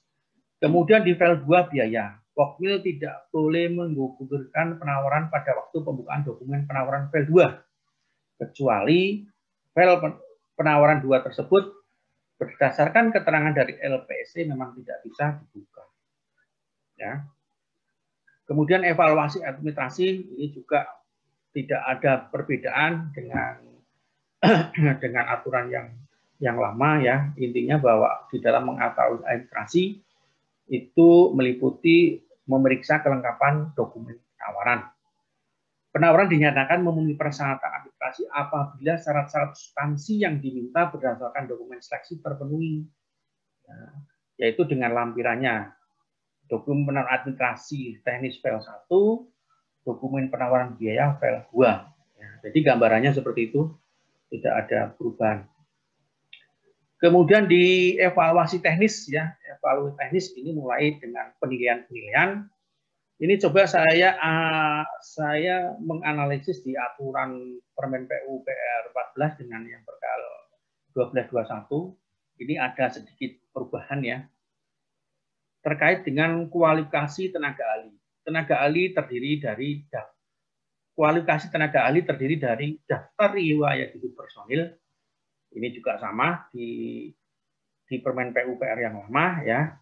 Speaker 2: Kemudian di file 2 biaya, Pokmil tidak boleh menggugurkan penawaran pada waktu pembukaan dokumen penawaran file 2, kecuali file penawaran 2 tersebut berdasarkan keterangan dari LPSE memang tidak bisa dibuka. Ya. Kemudian evaluasi administrasi ini juga tidak ada perbedaan dengan aturan yang lama, ya. Intinya bahwa di dalam mengevaluasi administrasi itu meliputi memeriksa kelengkapan dokumen penawaran. Penawaran dinyatakan memenuhi persyaratan administrasi apabila syarat-syarat substansi yang diminta berdasarkan dokumen seleksi terpenuhi, ya, yaitu dengan lampirannya dokumen penawaran administrasi teknis file 1, dokumen penawaran biaya file 2. Ya, jadi gambarannya seperti itu, tidak ada perubahan. Kemudian di evaluasi teknis, ya, evaluasi teknis ini mulai dengan penilaian-penilaian. Ini coba saya menganalisis di aturan Permen PUPR 14 dengan yang perkal 1221. Ini ada sedikit perubahan, ya, terkait dengan kualifikasi tenaga ahli. Kualifikasi tenaga ahli terdiri dari daftar riwayat hidup personil. Ini juga sama di Permen PUPR yang lama, ya.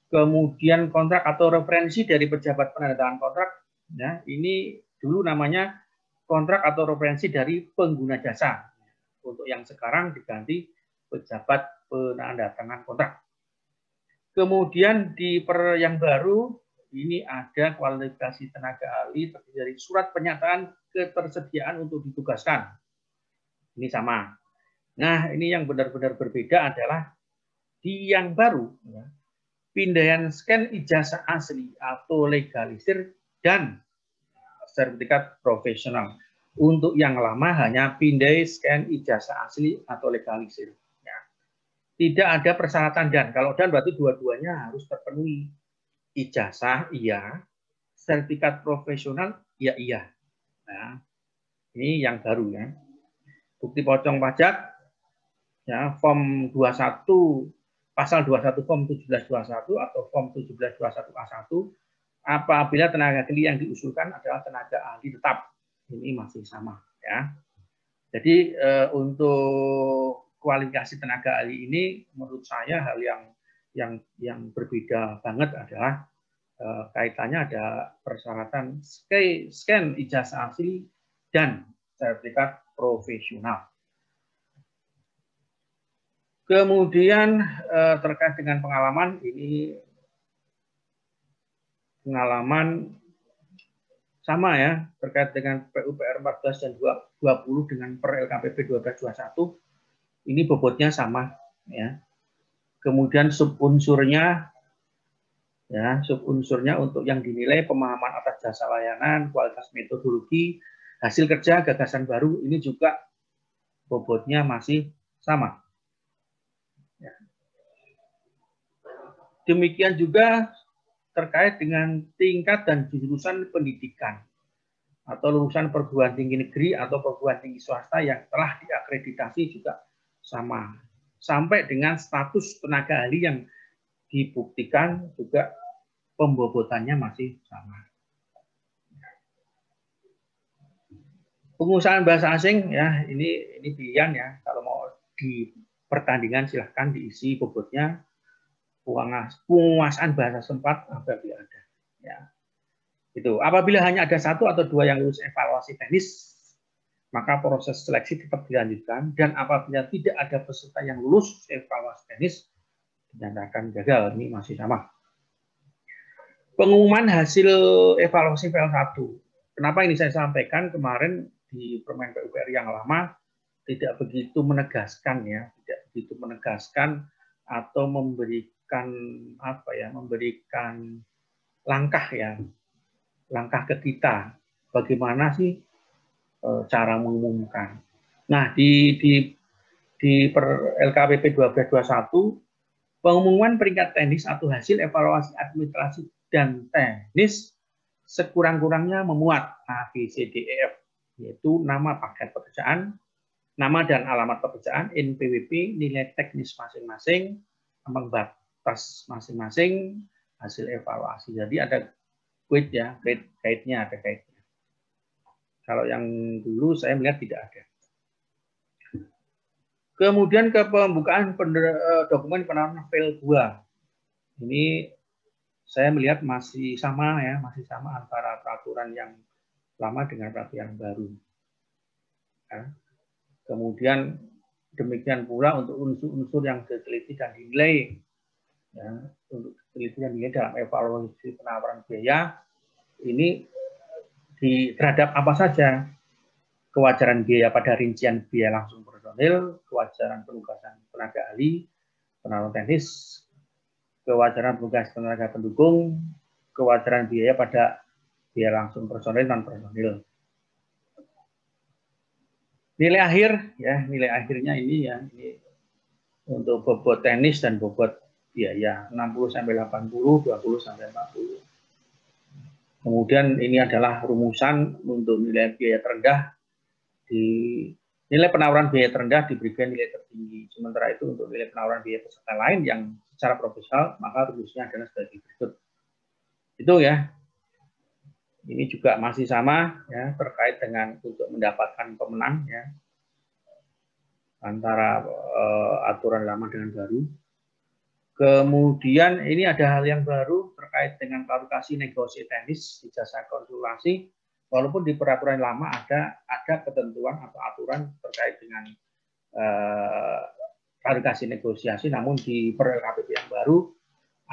Speaker 2: Kemudian kontrak atau referensi dari pejabat penandatangan kontrak, ya. Ini dulu namanya kontrak atau referensi dari pengguna jasa. Untuk yang sekarang diganti pejabat penandatangan kontrak. Kemudian di yang baru ini ada kualifikasi tenaga ahli terdiri dari surat pernyataan ketersediaan untuk ditugaskan. Ini sama. Nah, ini yang benar-benar berbeda adalah di yang baru, ya, pindaian scan ijazah asli atau legalisir dan sertifikat profesional. Untuk yang lama hanya pindai scan ijazah asli atau legalisir. Ya. Tidak ada persyaratan dan. Kalau dan berarti dua-duanya harus terpenuhi. Ijazah iya, sertifikat profesional ya iya. Nah, ini yang baru, ya. Bukti pocong pajak. Ya, form 21 pasal 21 form 1721 atau form 1721A1 apabila tenaga ahli yang diusulkan adalah tenaga ahli tetap. Ini masih sama, ya. Jadi untuk kualifikasi tenaga ahli ini menurut saya hal yang berbeda banget adalah kaitannya ada persyaratan scan ijazah asli dan sertifikat profesional. Kemudian terkait dengan pengalaman, ini pengalaman sama ya, terkait dengan PUPR 14 dan 20 dengan per LKPP 1221, ini bobotnya sama ya. Kemudian subunsurnya ya, subunsurnya untuk yang dinilai pemahaman atas jasa layanan, kualitas metodologi, hasil kerja, gagasan baru, ini juga bobotnya masih sama. Ya. Demikian juga terkait dengan tingkat dan jurusan pendidikan atau lulusan perguruan tinggi negeri atau perguruan tinggi swasta yang telah diakreditasi juga sama. Sampai dengan status tenaga ahli yang dibuktikan juga pembobotannya masih sama. Pengusahaan bahasa asing ya ini pilihan ya, kalau mau di pertandingan silahkan diisi bobotnya. Penguasaan bahasa setempat apabila ada ya. Itu apabila hanya ada satu atau dua yang lulus evaluasi teknis, maka proses seleksi tetap dilanjutkan, dan apabila tidak ada peserta yang lulus evaluasi teknis dinyatakan gagal. Ini masih sama. Pengumuman hasil evaluasi PL1. Kenapa ini saya sampaikan kemarin di Permen PUPR yang lama tidak begitu menegaskan ya, tidak begitu menegaskan atau memberikan memberikan langkah ya, langkah ke kita bagaimana sih cara mengumumkan. Nah, di per LKPP 1221 pengumuman peringkat teknis atau hasil evaluasi administrasi dan teknis sekurang-kurangnya memuat A, B, C, D, E, F, yaitu nama paket pekerjaan, nama dan alamat pekerjaan, NPWP, nilai teknis masing-masing, ambang batas masing-masing, hasil evaluasi. Jadi ada guide ya, guide-nya ada guide-nya. Kalau yang dulu saya melihat tidak ada. Kemudian ke pembukaan dokumen penawaran file 2. Ini saya melihat masih sama ya, masih sama antara peraturan yang lama dengan peraturan yang baru. Ya. Kemudian demikian pula untuk unsur-unsur yang diteliti dan dinilai, ya, untuk diteliti dan dinilai dalam evaluasi penawaran biaya ini terhadap apa saja, kewajaran biaya pada rincian biaya langsung personil, kewajaran penugasan tenaga ahli, penawaran teknis, kewajaran penugasan tenaga pendukung, kewajaran biaya pada biaya langsung personil dan personil. Nilai akhir ya, nilai akhirnya ini ya, ini untuk bobot teknis dan bobot biaya 60 sampai 80, 20 sampai 40. Kemudian ini adalah rumusan untuk nilai biaya terendah. Di nilai penawaran biaya terendah diberikan nilai tertinggi. Sementara itu untuk nilai penawaran biaya peserta lain yang secara profesional maka rumusnya adalah sebagai berikut. Itu ya. Ini juga masih sama ya, terkait dengan untuk mendapatkan pemenang ya, antara aturan lama dengan baru. Kemudian ini ada hal yang baru terkait dengan klarifikasi negosiasi teknis di jasa konsultasi. Walaupun di peraturan lama ada ketentuan atau aturan terkait dengan klarifikasi negosiasi, namun di per LKPP yang baru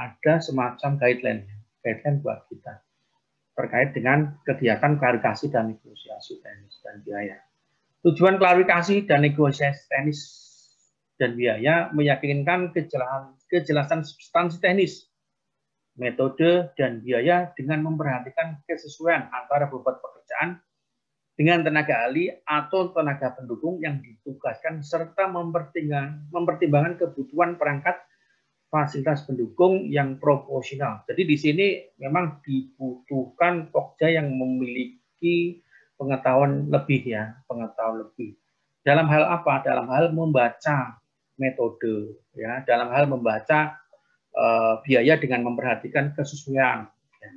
Speaker 2: ada semacam guideline buat kita terkait dengan kegiatan klarifikasi dan negosiasi teknis dan biaya. Tujuan klarifikasi dan negosiasi teknis dan biaya meyakinkan kejelasan substansi teknis, metode, dan biaya dengan memperhatikan kesesuaian antara bobot pekerjaan dengan tenaga ahli atau tenaga pendukung yang ditugaskan serta mempertimbangkan kebutuhan perangkat fasilitas pendukung yang proporsional. Jadi di sini memang dibutuhkan Pokja yang memiliki pengetahuan lebih ya, pengetahuan lebih. Dalam hal apa? Dalam hal membaca metode ya, dalam hal membaca biaya dengan memperhatikan kesesuaian. Ya.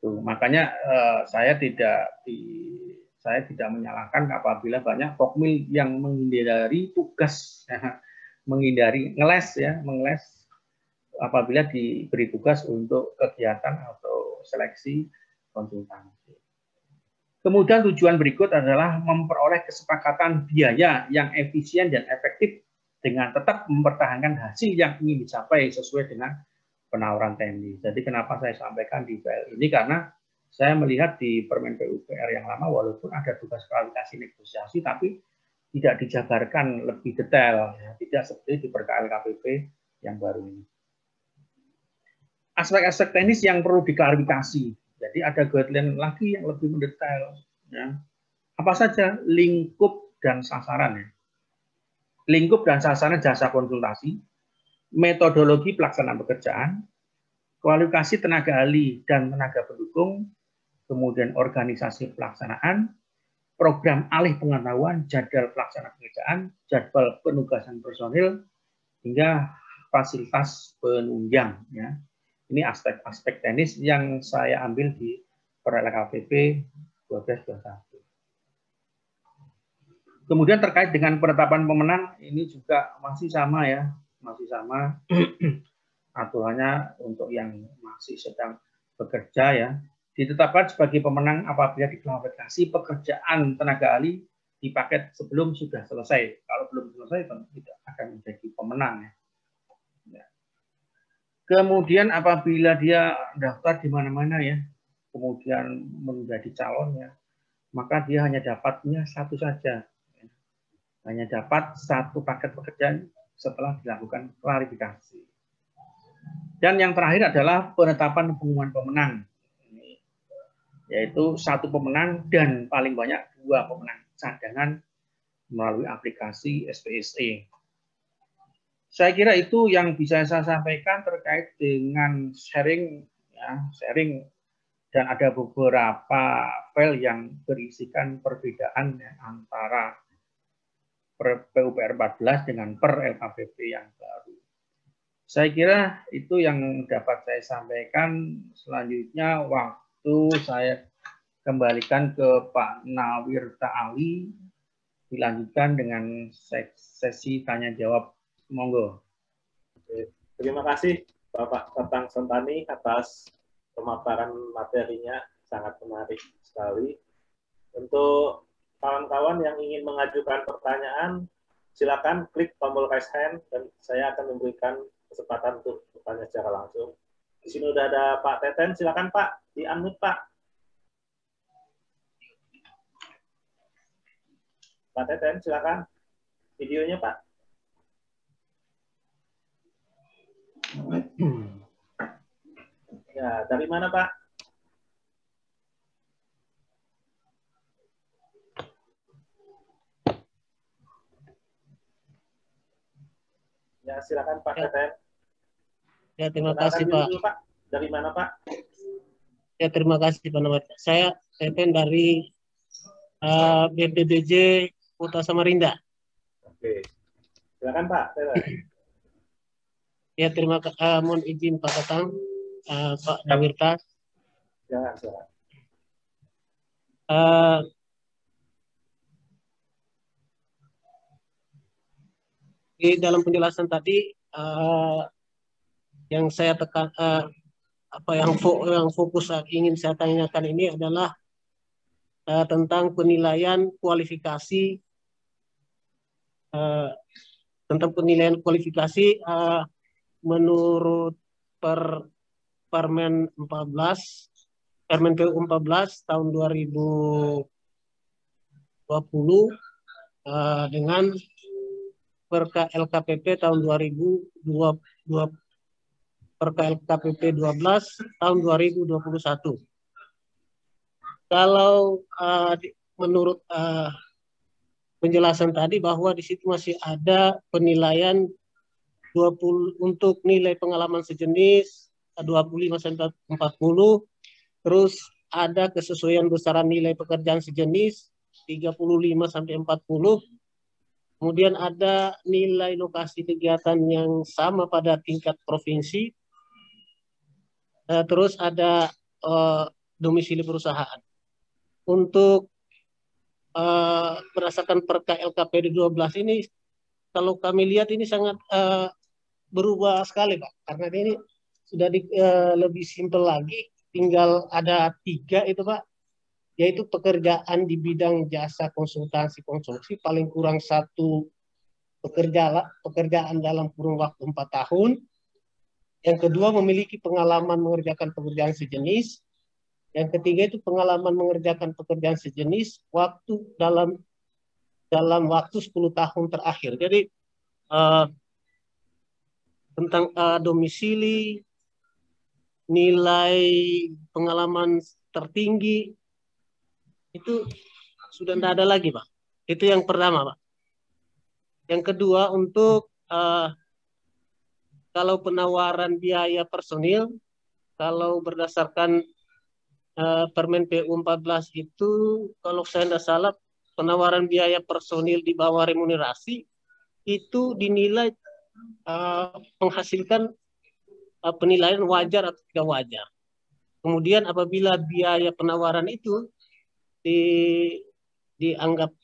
Speaker 2: Tuh, makanya saya tidak menyalahkan apabila banyak Pokmil yang menghindari tugas ya, menghindari ngeles apabila diberi tugas untuk kegiatan atau seleksi konsultansi. Kemudian tujuan berikut adalah memperoleh kesepakatan biaya yang efisien dan efektif dengan tetap mempertahankan hasil yang ingin dicapai sesuai dengan penawaran teknis. Jadi kenapa saya sampaikan di PL ini, karena saya melihat di Permen PUPR yang lama, walaupun ada tugas kualifikasi negosiasi, tapi tidak dijabarkan lebih detail, ya. Tidak seperti di Perka LKPP yang baru ini. Aspek-aspek teknis yang perlu diklarifikasi. Jadi ada guideline lagi yang lebih mendetail. Ya. Apa saja lingkup dan sasaran? Ya. Lingkup dan sasaran jasa konsultasi, metodologi pelaksanaan pekerjaan, kualifikasi tenaga ahli dan tenaga pendukung, kemudian organisasi pelaksanaan, program alih pengetahuan, jadwal pelaksanaan pekerjaan, jadwal penugasan personil, hingga fasilitas penunjang. Ya. Ini aspek-aspek teknis yang saya ambil di Per-LKPP 1221. Kemudian terkait dengan penetapan pemenang, ini juga masih sama ya, masih sama aturannya untuk yang masih sedang bekerja ya. Ditetapkan sebagai pemenang apabila diklarifikasi pekerjaan tenaga ahli di paket sebelum sudah selesai. Kalau belum selesai, tidak akan menjadi pemenang ya. Kemudian apabila dia daftar di mana-mana ya, kemudian menjadi calon ya, maka dia hanya dapatnya satu saja. Hanya dapat satu paket pekerjaan setelah dilakukan klarifikasi. Dan yang terakhir adalah penetapan pengumuman pemenang. Yaitu satu pemenang dan paling banyak dua pemenang cadangan melalui aplikasi SPSE. Saya kira itu yang bisa saya sampaikan terkait dengan sharing, ya, sharing, dan ada beberapa file yang berisikan perbedaan ya, antara PUPR 14 dengan per LKPP yang baru. Saya kira itu yang dapat saya sampaikan. Selanjutnya waktu saya kembalikan ke Pak Nawirta Ali, dilanjutkan dengan sesi tanya jawab. Monggo.
Speaker 1: Terima kasih Bapak Tatang Sentani atas pemaparan materinya, sangat menarik sekali. Untuk kawan-kawan yang ingin mengajukan pertanyaan, silakan klik tombol raise hand dan saya akan memberikan kesempatan untuk bertanya secara langsung. Di sini sudah ada Pak Teten, silakan Pak, di-unmute Pak. Pak Teten, silakan. Videonya Pak. Ya, dari mana Pak? Ya, silakan Pak Teten.
Speaker 3: Ya, terima kasih Pak.
Speaker 1: Dulu, Pak. Dari mana Pak?
Speaker 3: Ya, terima kasih Pak Nawat. Saya Teten dari BPBJ Kota Samarinda.
Speaker 1: Oke, silakan Pak Teten.
Speaker 3: Ya, terima kasih. Mohon izin Pak Tatang, Pak Nawirta.
Speaker 1: Ya, silakan.
Speaker 3: Di dalam penjelasan tadi yang saya tekan apa yang fokus ingin saya tanyakan ini adalah tentang penilaian kualifikasi menurut Permen 14 Permen PU 14 tahun 2020 dengan Perka LKPP tahun 2020 Perka LKPP 12 tahun 2021. Kalau menurut penjelasan tadi bahwa di situ masih ada penilaian 20 untuk nilai pengalaman sejenis 25 sampai 40, terus ada kesesuaian besaran nilai pekerjaan sejenis 35 sampai 40. Kemudian ada nilai lokasi kegiatan yang sama pada tingkat provinsi. Terus ada domisili perusahaan. Untuk berdasarkan Perka LKPD 12 ini, kalau kami lihat ini sangat berubah sekali Pak. Karena ini sudah lebih simpel lagi. Tinggal ada 3 itu Pak. Yaitu pekerjaan di bidang jasa konsultasi konstruksi paling kurang 1 pekerjaan dalam kurun waktu 4 tahun. Yang kedua memiliki pengalaman mengerjakan pekerjaan sejenis. Yang ketiga itu pengalaman mengerjakan pekerjaan sejenis dalam waktu 10 tahun terakhir. Jadi tentang domisili, nilai pengalaman tertinggi itu sudah tidak ada lagi, Pak. Itu yang pertama, Pak. Yang kedua, untuk kalau penawaran biaya personil, kalau berdasarkan Permen PU 14 itu, kalau saya tidak salah, penawaran biaya personil di bawah remunerasi itu dinilai menghasilkan penilaian wajar atau tidak wajar. Kemudian apabila biaya penawaran itu dianggap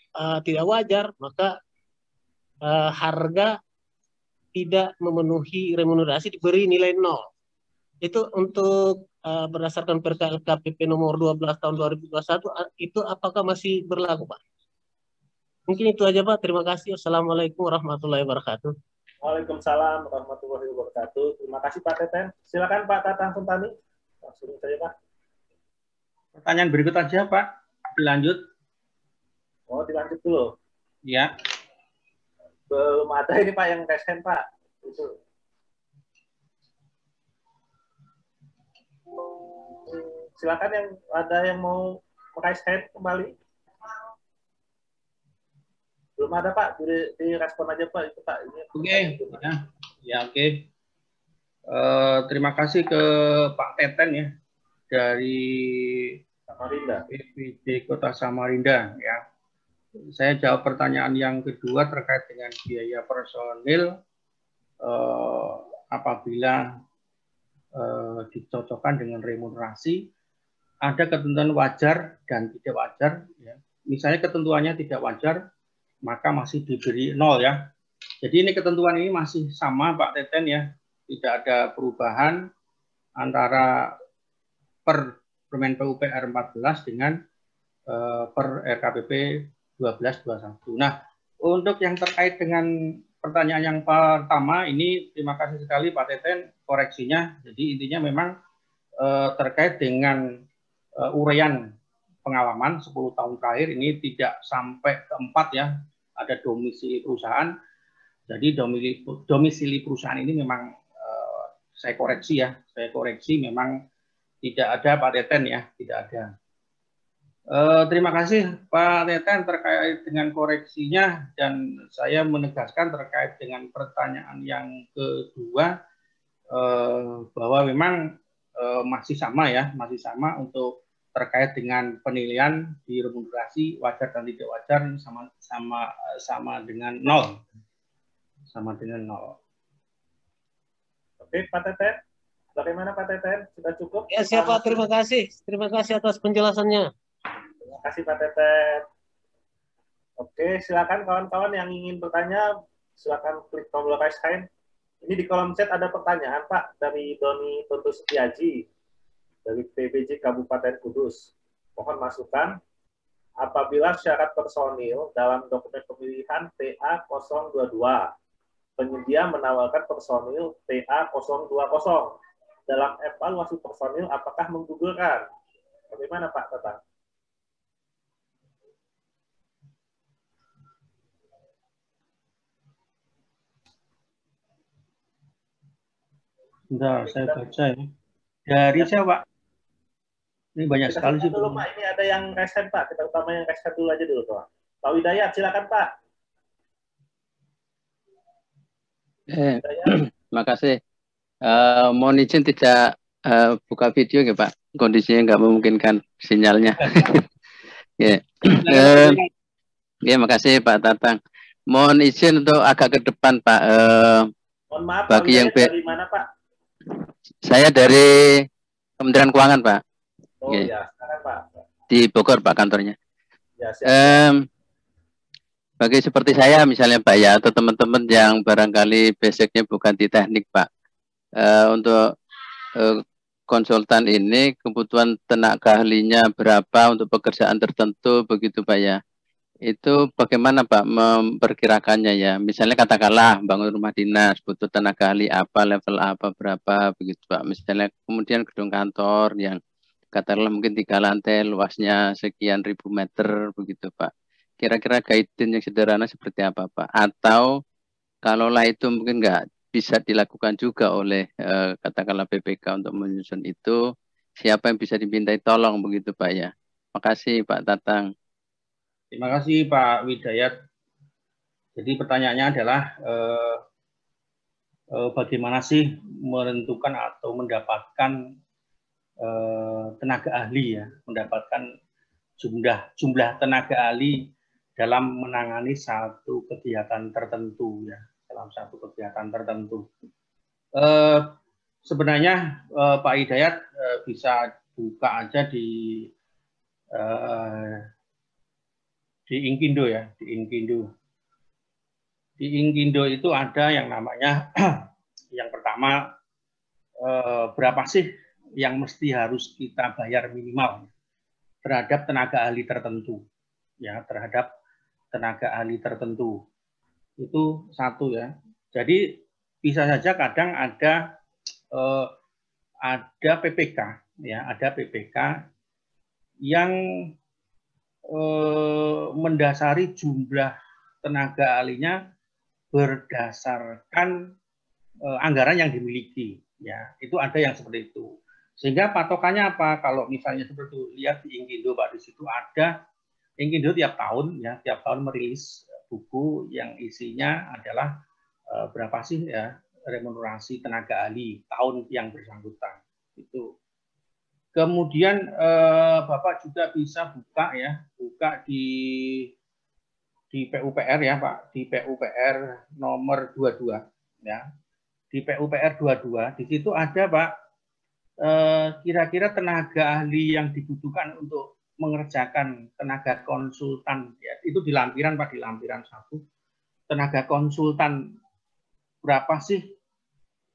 Speaker 3: tidak wajar, maka harga tidak memenuhi remunerasi diberi nilai 0. Itu untuk berdasarkan Perka LKPP nomor 12 tahun 2021, itu apakah masih berlaku, Pak? Mungkin itu aja, Pak. Terima kasih. Assalamualaikum warahmatullahi wabarakatuh.
Speaker 1: Waalaikumsalam warahmatullahi wabarakatuh. Terima kasih Pak Teten. Silakan Pak Tatang Suntani. Langsung saja Pak.
Speaker 2: Pertanyaan berikut aja Pak. Dilanjut.
Speaker 1: Oh, dilanjut dulu.
Speaker 2: Ya.
Speaker 1: Belum ada ini Pak yang raise hand Pak. Itu. Silakan yang ada yang mau raise hand kembali. Belum ada Pak, direspon aja Pak itu Pak.
Speaker 2: Oke, ya oke. Terima kasih ke Pak Teten ya dari
Speaker 1: Samarinda.
Speaker 2: BPBD Kota Samarinda ya. Saya jawab pertanyaan yang kedua terkait dengan biaya personil apabila dicocokkan dengan remunerasi. Ada ketentuan wajar dan tidak wajar. Ya. Misalnya ketentuannya tidak wajar, maka masih diberi 0 ya. Jadi ini ketentuan ini masih sama Pak Teten ya. Tidak ada perubahan antara per Permen PUPR 14 dengan per RKPP 1221. Nah, untuk yang terkait dengan pertanyaan yang pertama ini terima kasih sekali Pak Teten koreksinya. Jadi intinya memang terkait dengan uraian pengalaman 10 tahun terakhir ini tidak sampai ke 4 ya, ada domisili perusahaan. Jadi domisili perusahaan ini memang saya koreksi memang tidak ada Pak Teten ya, tidak ada. Terima kasih Pak Teten terkait dengan koreksinya, dan saya menegaskan terkait dengan pertanyaan yang kedua bahwa memang masih sama ya, masih sama untuk terkait dengan penilaian di remunerasi wajar dan tidak wajar sama dengan 0. Sama dengan 0.
Speaker 1: Oke, Pak Teten. Bagaimana Pak Teten? Sudah cukup?
Speaker 3: Ya, siapa? Terima kasih. Terima kasih atas penjelasannya.
Speaker 1: Terima kasih Pak Teten. Oke, silakan kawan-kawan yang ingin bertanya, silakan klik tombol raise hand. Ini di kolom chat ada pertanyaan Pak dari Doni Tonto Setiaji dari PBJ Kabupaten Kudus. Mohon masukan. Apabila syarat personil dalam dokumen pemilihan TA022, penyedia menawarkan personil TA020. Dalam evaluasi personil, apakah menggugurkan? Bagaimana Pak Tatang?
Speaker 2: Bentar, saya baca ya. Dari siapa? Ini banyak sekali sih.
Speaker 1: Dulu, Pak. Ini ada yang raise hand, Pak. Kita utama yang raise hand dulu aja dulu, Pak. Pak Widayat, silakan, Pak.
Speaker 4: Terima kasih. Mohon izin tidak buka video ya Pak. Kondisinya nggak memungkinkan sinyalnya. Ya. Makasih Pak Tatang. Mohon izin untuk agak ke depan Pak.
Speaker 1: Mohon maaf,
Speaker 4: bagi yang
Speaker 1: dari mana Pak?
Speaker 4: Saya dari Kementerian Keuangan Pak.
Speaker 1: Oh ya, silakan Pak.
Speaker 4: Di Bogor Pak kantornya.
Speaker 1: Ya, siap.
Speaker 4: Bagi seperti saya misalnya Pak ya, atau teman-teman yang barangkali basicnya bukan di teknik Pak, untuk konsultan ini kebutuhan tenaga ahlinya berapa untuk pekerjaan tertentu begitu Pak ya, itu bagaimana Pak memperkirakannya ya, misalnya katakanlah bangun rumah dinas butuh tenaga ahli apa, level apa, berapa begitu Pak, misalnya kemudian gedung kantor yang katakanlah mungkin 3 lantai, luasnya sekian ribu meter begitu Pak. Kira-kira guidance yang sederhana seperti apa Pak? Atau kalaulah itu mungkin nggak bisa dilakukan juga oleh katakanlah BPK untuk menyusun itu, siapa yang bisa dimintai tolong begitu Pak ya? Makasih Pak Tatang.
Speaker 2: Terima kasih Pak Widayat. Jadi pertanyaannya adalah bagaimana sih menentukan atau mendapatkan tenaga ahli ya, mendapatkan jumlah tenaga ahli dalam menangani satu kegiatan tertentu ya, dalam satu kegiatan tertentu. Sebenarnya Pak Hidayat bisa buka aja di Inkindo ya, di Inkindo. Di Inkindo itu ada yang namanya yang pertama berapa sih yang mesti harus kita bayar minimal terhadap tenaga ahli tertentu ya, terhadap tenaga ahli tertentu itu satu ya. Jadi bisa saja kadang ada PPK ya, ada PPK yang mendasari jumlah tenaga ahlinya berdasarkan anggaran yang dimiliki ya. Itu ada yang seperti itu. Sehingga patokannya apa? Kalau misalnya seperti itu, lihat di Inkindo Pak, di situ ada Inkindo tiap tahun ya, tiap tahun merilis buku yang isinya adalah berapa sih ya remunerasi tenaga ahli tahun yang bersangkutan itu. Kemudian Bapak juga bisa buka ya, buka di PUPR ya Pak, di PUPR nomor 22 ya. Di PUPR 22 di situ ada Pak kira-kira tenaga ahli yang dibutuhkan untuk mengerjakan tenaga konsultan ya, itu di lampiran Pak, di lampiran 1. Tenaga konsultan berapa sih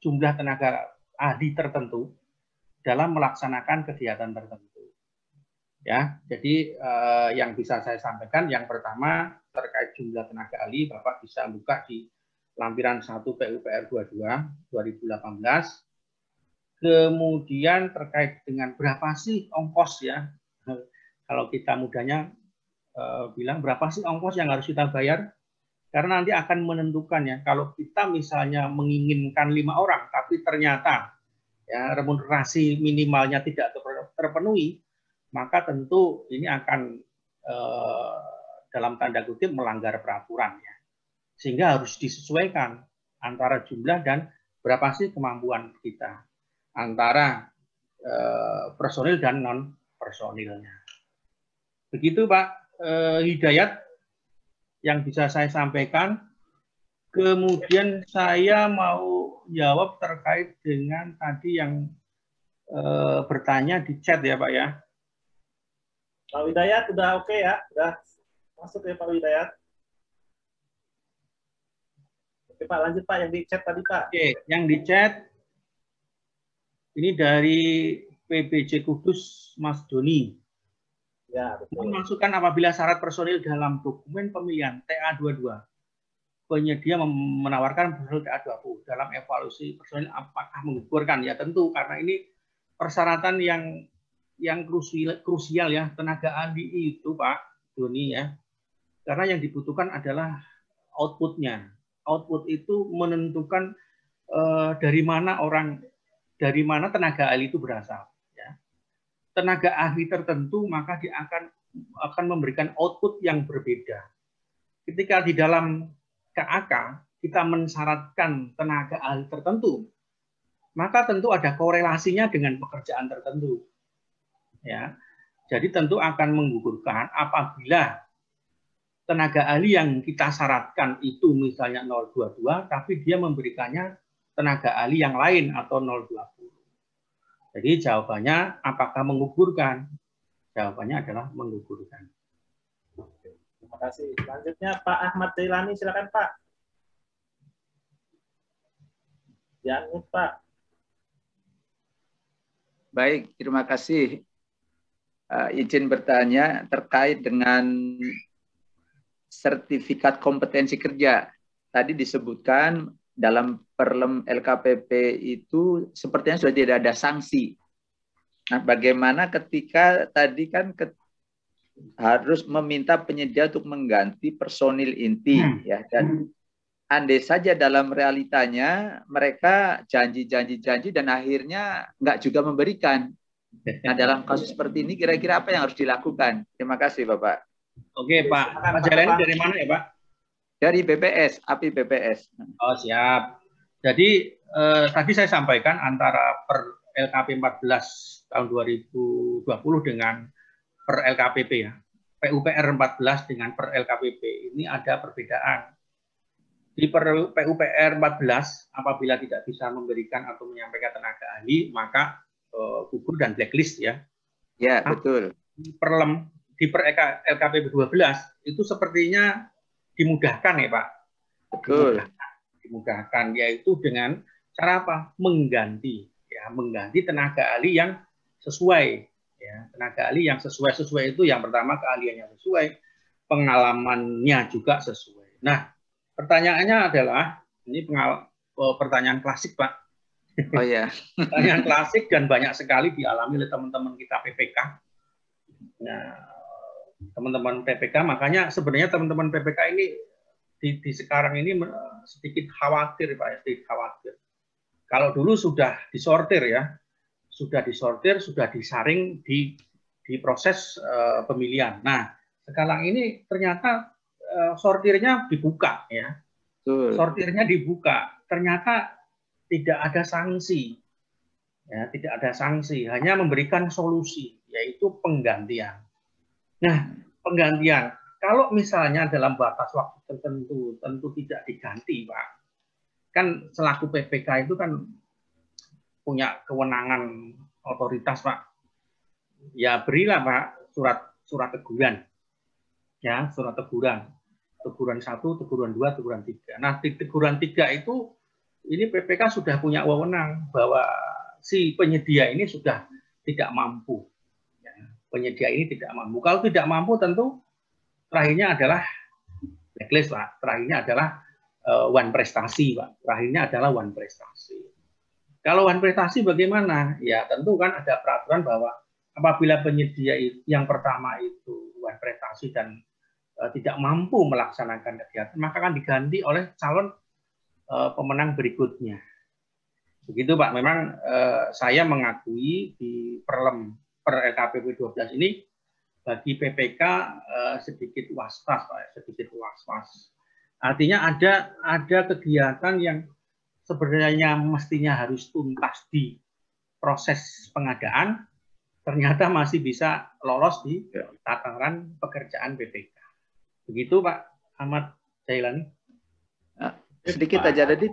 Speaker 2: jumlah tenaga ahli tertentu dalam melaksanakan kegiatan tertentu. Ya, jadi yang bisa saya sampaikan yang pertama terkait jumlah tenaga ahli, Bapak bisa buka di lampiran 1 PUPR 22 2018. Kemudian terkait dengan berapa sih ongkos ya, kalau kita mudahnya bilang berapa sih ongkos yang harus kita bayar, karena nanti akan menentukan ya, kalau kita misalnya menginginkan 5 orang tapi ternyata ya remunerasi minimalnya tidak terpenuhi, maka tentu ini akan dalam tanda kutip melanggar peraturan ya, sehingga harus disesuaikan antara jumlah dan berapa sih kemampuan kita antara personil dan non personilnya. Begitu Pak Hidayat yang bisa saya sampaikan. Kemudian saya mau jawab terkait dengan tadi yang bertanya di chat ya Pak ya.
Speaker 1: Pak Hidayat udah oke ya? Udah masuk ya Pak Hidayat? Oke Pak, lanjut Pak yang di chat tadi Pak.
Speaker 2: Oke, yang di chat ini dari PBJ Kudus Mas Doni.
Speaker 1: Ya, betul.
Speaker 2: Memasukkan apabila syarat personil dalam dokumen pemilihan TA22 penyedia menawarkan personil TA20 dalam evaluasi personil apakah mengukurkan? Ya tentu, karena ini persyaratan yang krusial ya, tenaga ahli itu Pak Doni ya, karena yang dibutuhkan adalah outputnya. Output itu menentukan dari mana tenaga ahli itu berasal. Ya. Tenaga ahli tertentu maka dia akan memberikan output yang berbeda. Ketika di dalam KAK kita mensyaratkan tenaga ahli tertentu, maka tentu ada korelasinya dengan pekerjaan tertentu. Ya, jadi tentu akan menggugurkan apabila tenaga ahli yang kita syaratkan itu misalnya 022, tapi dia memberikannya tenaga ahli yang lain atau 020. Jadi jawabannya apakah menggugurkan? Jawabannya adalah menggugurkan.
Speaker 1: Terima kasih. Selanjutnya Pak Ahmad Jailani, silakan Pak. Jangan Pak.
Speaker 5: Baik, terima kasih. Izin bertanya terkait dengan sertifikat kompetensi kerja. Tadi disebutkan dalam Perlem LKPP itu sepertinya sudah tidak ada sanksi. Nah, bagaimana ketika tadi kan harus meminta penyedia untuk mengganti personil inti, ya, dan andai saja dalam realitanya mereka janji dan akhirnya nggak juga memberikan. Nah, dalam kasus seperti ini kira-kira apa yang harus dilakukan? Terima kasih, Bapak.
Speaker 2: Oke, Pak. Pak Jalani dari mana ya, Pak?
Speaker 5: Dari BPS, API BPS.
Speaker 2: Oh, siap. Jadi tadi saya sampaikan antara per LKP 14 tahun 2020 dengan per LKPP ya. PUPR 14 dengan per LKPP ini ada perbedaan. Di PUPR 14 apabila tidak bisa memberikan atau menyampaikan tenaga ahli maka gugur dan blacklist ya.
Speaker 5: Ya, betul.
Speaker 2: Di per LKPP 12 itu sepertinya dimudahkan ya, Pak.
Speaker 5: Betul.
Speaker 2: Dimudahkan yaitu dengan cara apa? Mengganti tenaga ahli yang sesuai. Ya, tenaga ahli yang sesuai itu yang pertama keahliannya sesuai, pengalamannya juga sesuai. Nah, pertanyaannya adalah ini pertanyaan klasik, Pak.
Speaker 5: Oh ya.
Speaker 2: Pertanyaan klasik dan banyak sekali dialami oleh teman-teman kita PPK. Nah, teman-teman PPK makanya sebenarnya teman-teman PPK ini di sekarang ini sedikit khawatir, Pak, sedikit khawatir. Kalau dulu sudah disortir ya. Sudah disaring di proses pemilihan. Nah, sekarang ini ternyata sortirnya dibuka ya. Sortirnya dibuka. Ternyata tidak ada sanksi. Ya, tidak ada sanksi, hanya memberikan solusi yaitu penggantian. Nah, penggantian kalau misalnya dalam batas waktu tertentu tentu tidak diganti, Pak. Kan selaku PPK itu kan punya kewenangan otoritas, Pak. Ya berilah, Pak, surat teguran. Ya, surat teguran. Teguran 1, teguran 2, teguran 3. Nah, di teguran 3 itu ini PPK sudah punya wewenang bahwa si penyedia ini sudah tidak mampu. Ya, penyedia ini tidak mampu. Kalau tidak mampu tentu terakhirnya adalah blacklist, Pak. Terakhirnya adalah one prestasi, Pak. Terakhirnya adalah one prestasi. Kalau one prestasi bagaimana? Ya tentu kan ada peraturan bahwa apabila penyedia yang pertama itu one prestasi dan tidak mampu melaksanakan kegiatan, maka akan diganti oleh calon pemenang berikutnya. Begitu, Pak. Memang saya mengakui di per LKPP 12 ini bagi PPK sedikit was-was, Pak, sedikit was-was. Artinya ada kegiatan yang sebenarnya mestinya harus tuntas di proses pengadaan, ternyata masih bisa lolos di tataran pekerjaan PPK. Begitu, Pak Ahmad Jailani.
Speaker 5: Sedikit aja tadi,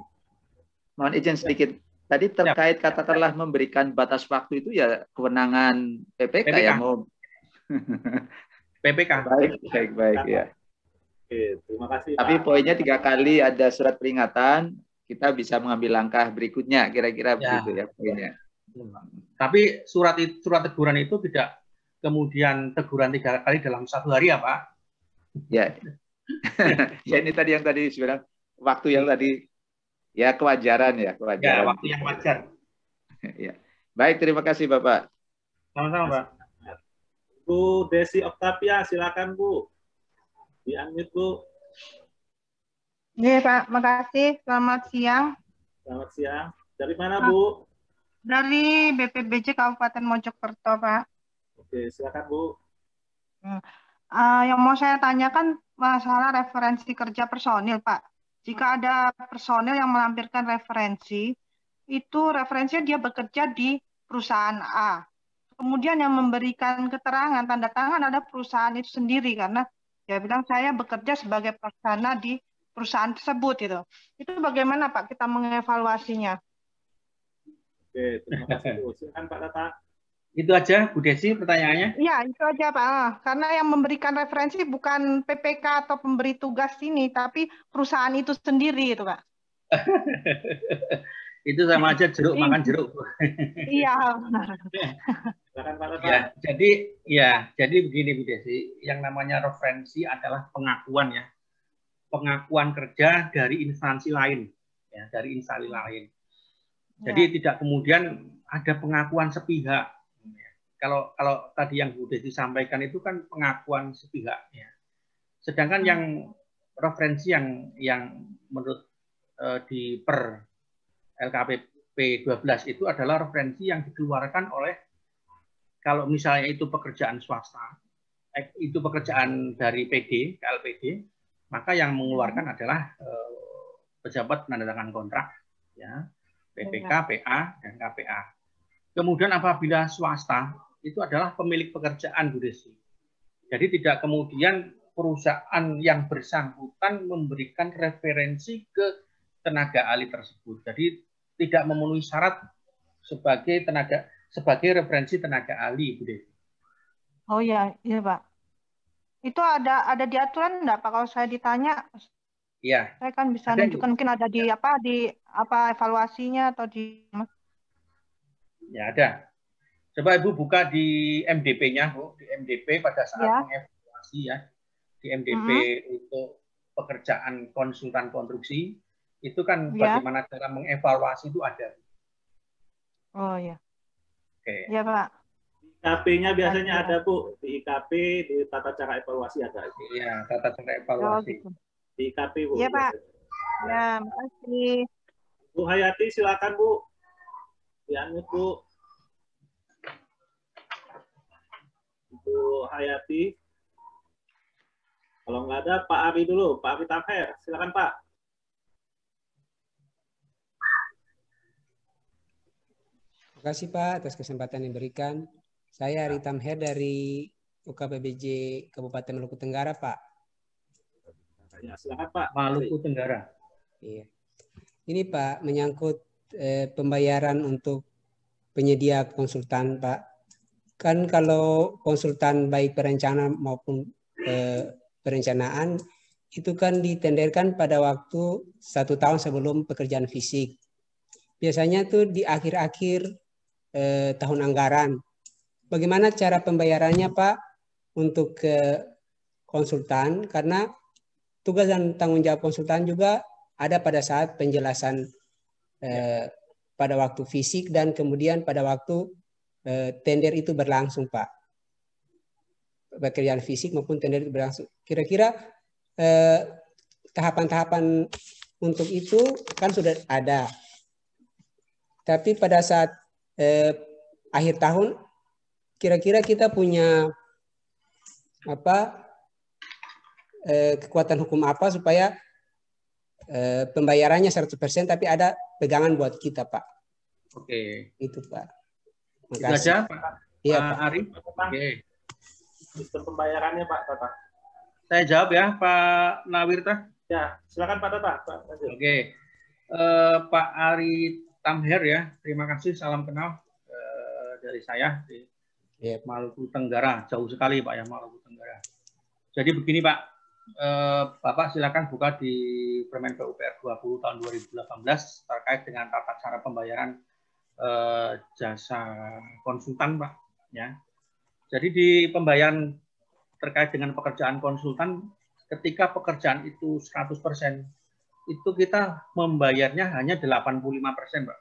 Speaker 5: mohon izin sedikit. Tadi terkait katakanlah memberikan batas waktu itu ya kewenangan PPK. Ya mau.
Speaker 2: PPK.
Speaker 5: Baik ya.
Speaker 1: Oke, terima kasih,
Speaker 5: Tapi
Speaker 1: Pak.
Speaker 5: poinnya 3 kali ada surat peringatan, kita bisa mengambil langkah berikutnya, kira-kira begitu ya poinnya.
Speaker 2: Tapi surat teguran itu tidak kemudian teguran 3 kali dalam 1 hari ya, Pak?
Speaker 5: Ya. Ya ini tadi yang tadi sebenarnya waktu yang tadi ya kewajaran ya, kewajaran.
Speaker 2: Ya, waktu yang wajar.
Speaker 5: Ya. Baik, terima kasih Bapak.
Speaker 2: Sama-sama, Pak.
Speaker 1: Bu Desi Oktavia, silakan Bu. Di-unmute, Bu.
Speaker 6: Iya, Pak. Makasih. Selamat siang.
Speaker 1: Selamat siang. Dari mana, Bu?
Speaker 6: Dari BPBJ Kabupaten Mojokerto, Pak.
Speaker 1: Oke, silakan, Bu.
Speaker 6: Yang mau saya tanyakan masalah referensi kerja personil, Pak. Jika ada personil yang melampirkan referensi, itu referensinya dia bekerja di perusahaan A. Kemudian yang memberikan keterangan, tanda tangan ada perusahaan itu sendiri, karena dia bilang saya bekerja sebagai pelaksana di perusahaan tersebut gitu. Itu bagaimana Pak kita mengevaluasinya?
Speaker 1: Oke, terima kasih Bu. Silakan Pak Tata.
Speaker 2: Itu aja Bu Desi pertanyaannya?
Speaker 6: Iya, itu aja Pak. Karena yang memberikan referensi bukan PPK atau pemberi tugas ini, tapi perusahaan itu sendiri itu Pak.
Speaker 2: Itu sama aja jeruk makan jeruk.
Speaker 6: Iya.
Speaker 1: Silakan Pak Tata.
Speaker 2: Jadi begini Bu Desi, yang namanya referensi adalah pengakuan ya. Pengakuan kerja dari instansi lain, ya, dari instansi lain. Jadi tidak kemudian ada pengakuan sepihak. kalau tadi yang Bu Desi sampaikan itu kan pengakuan sepihak ya. Sedangkan yang referensi yang menurut di per LKPP 12 itu adalah referensi yang dikeluarkan oleh, kalau misalnya itu pekerjaan swasta, itu pekerjaan dari PD, KLPD, maka yang mengeluarkan adalah pejabat penandatangan kontrak, ya, PPK, PA, dan KPA. Kemudian apabila swasta, itu adalah pemilik pekerjaan, Bu Desi. Jadi tidak kemudian perusahaan yang bersangkutan memberikan referensi ke tenaga ahli tersebut. Jadi tidak memenuhi syarat sebagai referensi tenaga ahli, Bu Desi.
Speaker 6: Oh iya, iya Pak. Itu ada di aturan enggak Pak? Kalau saya ditanya,
Speaker 2: iya,
Speaker 6: saya kan bisa nunjukkan, mungkin ada di evaluasinya atau di.
Speaker 2: Ya ada. Coba Ibu buka di MDP-nya, Bu. Di MDP pada saat mengevaluasi ya. Di MDP untuk pekerjaan konsultan konstruksi, itu kan bagaimana cara mengevaluasi itu ada.
Speaker 6: Oh iya.
Speaker 2: Oke.
Speaker 6: Iya Pak.
Speaker 1: IKP-nya biasanya ada, Bu. Di IKP, di tata cara evaluasi ada.
Speaker 2: Iya, tata cara evaluasi.
Speaker 6: Oh, gitu.
Speaker 1: Di IKP, Bu.
Speaker 6: Iya Pak. Ya, makasih.
Speaker 1: Bu Hayati, silakan Bu. Dianut, Bu. Bu Hayati. Kalau nggak ada, Pak Ari dulu. Pak Ari Tamher. Silakan, Pak.
Speaker 7: Terima kasih Pak atas kesempatan yang diberikan. Saya Ari Tamher dari UKPBJ Kabupaten Maluku Tenggara, Pak.
Speaker 1: Ya, silakan Pak.
Speaker 2: Maluku Tenggara.
Speaker 7: Iya. Ini Pak menyangkut pembayaran untuk penyedia konsultan, Pak. Kan kalau konsultan baik perencanaan maupun perencanaan itu kan ditenderkan pada waktu 1 tahun sebelum pekerjaan fisik. Biasanya tuh di akhir-akhir tahun anggaran. Bagaimana cara pembayarannya Pak untuk konsultan? Karena tugas dan tanggung jawab konsultan juga ada pada saat penjelasan pada waktu fisik dan kemudian pada waktu tender itu berlangsung Pak. Pekerjaan fisik maupun tender itu berlangsung. Kira-kira tahapan-tahapan untuk itu kan sudah ada. Tapi pada saat akhir tahun, kira-kira kita punya kekuatan hukum apa supaya pembayarannya 100% tapi ada pegangan buat kita Pak.
Speaker 2: Oke.
Speaker 7: Itu Pak.
Speaker 2: Itu aja Pak.
Speaker 7: Iya
Speaker 2: Pak Ari.
Speaker 1: Oke. Sistem pembayarannya Pak Tata.
Speaker 2: Saya jawab ya Pak Nawirta.
Speaker 1: Ya, silakan Pak Tata.
Speaker 2: Oke. Pak Ari Tamher ya, terima kasih, salam kenal dari saya di Maluku Tenggara, jauh sekali Pak ya Maluku Tenggara. Jadi begini Pak, Bapak silakan buka di Permen PUPR 20 tahun 2018 terkait dengan tata cara pembayaran jasa konsultan Pak ya. Jadi di pembayaran terkait dengan pekerjaan konsultan, ketika pekerjaan itu 100%, itu kita membayarnya hanya 85%, Pak.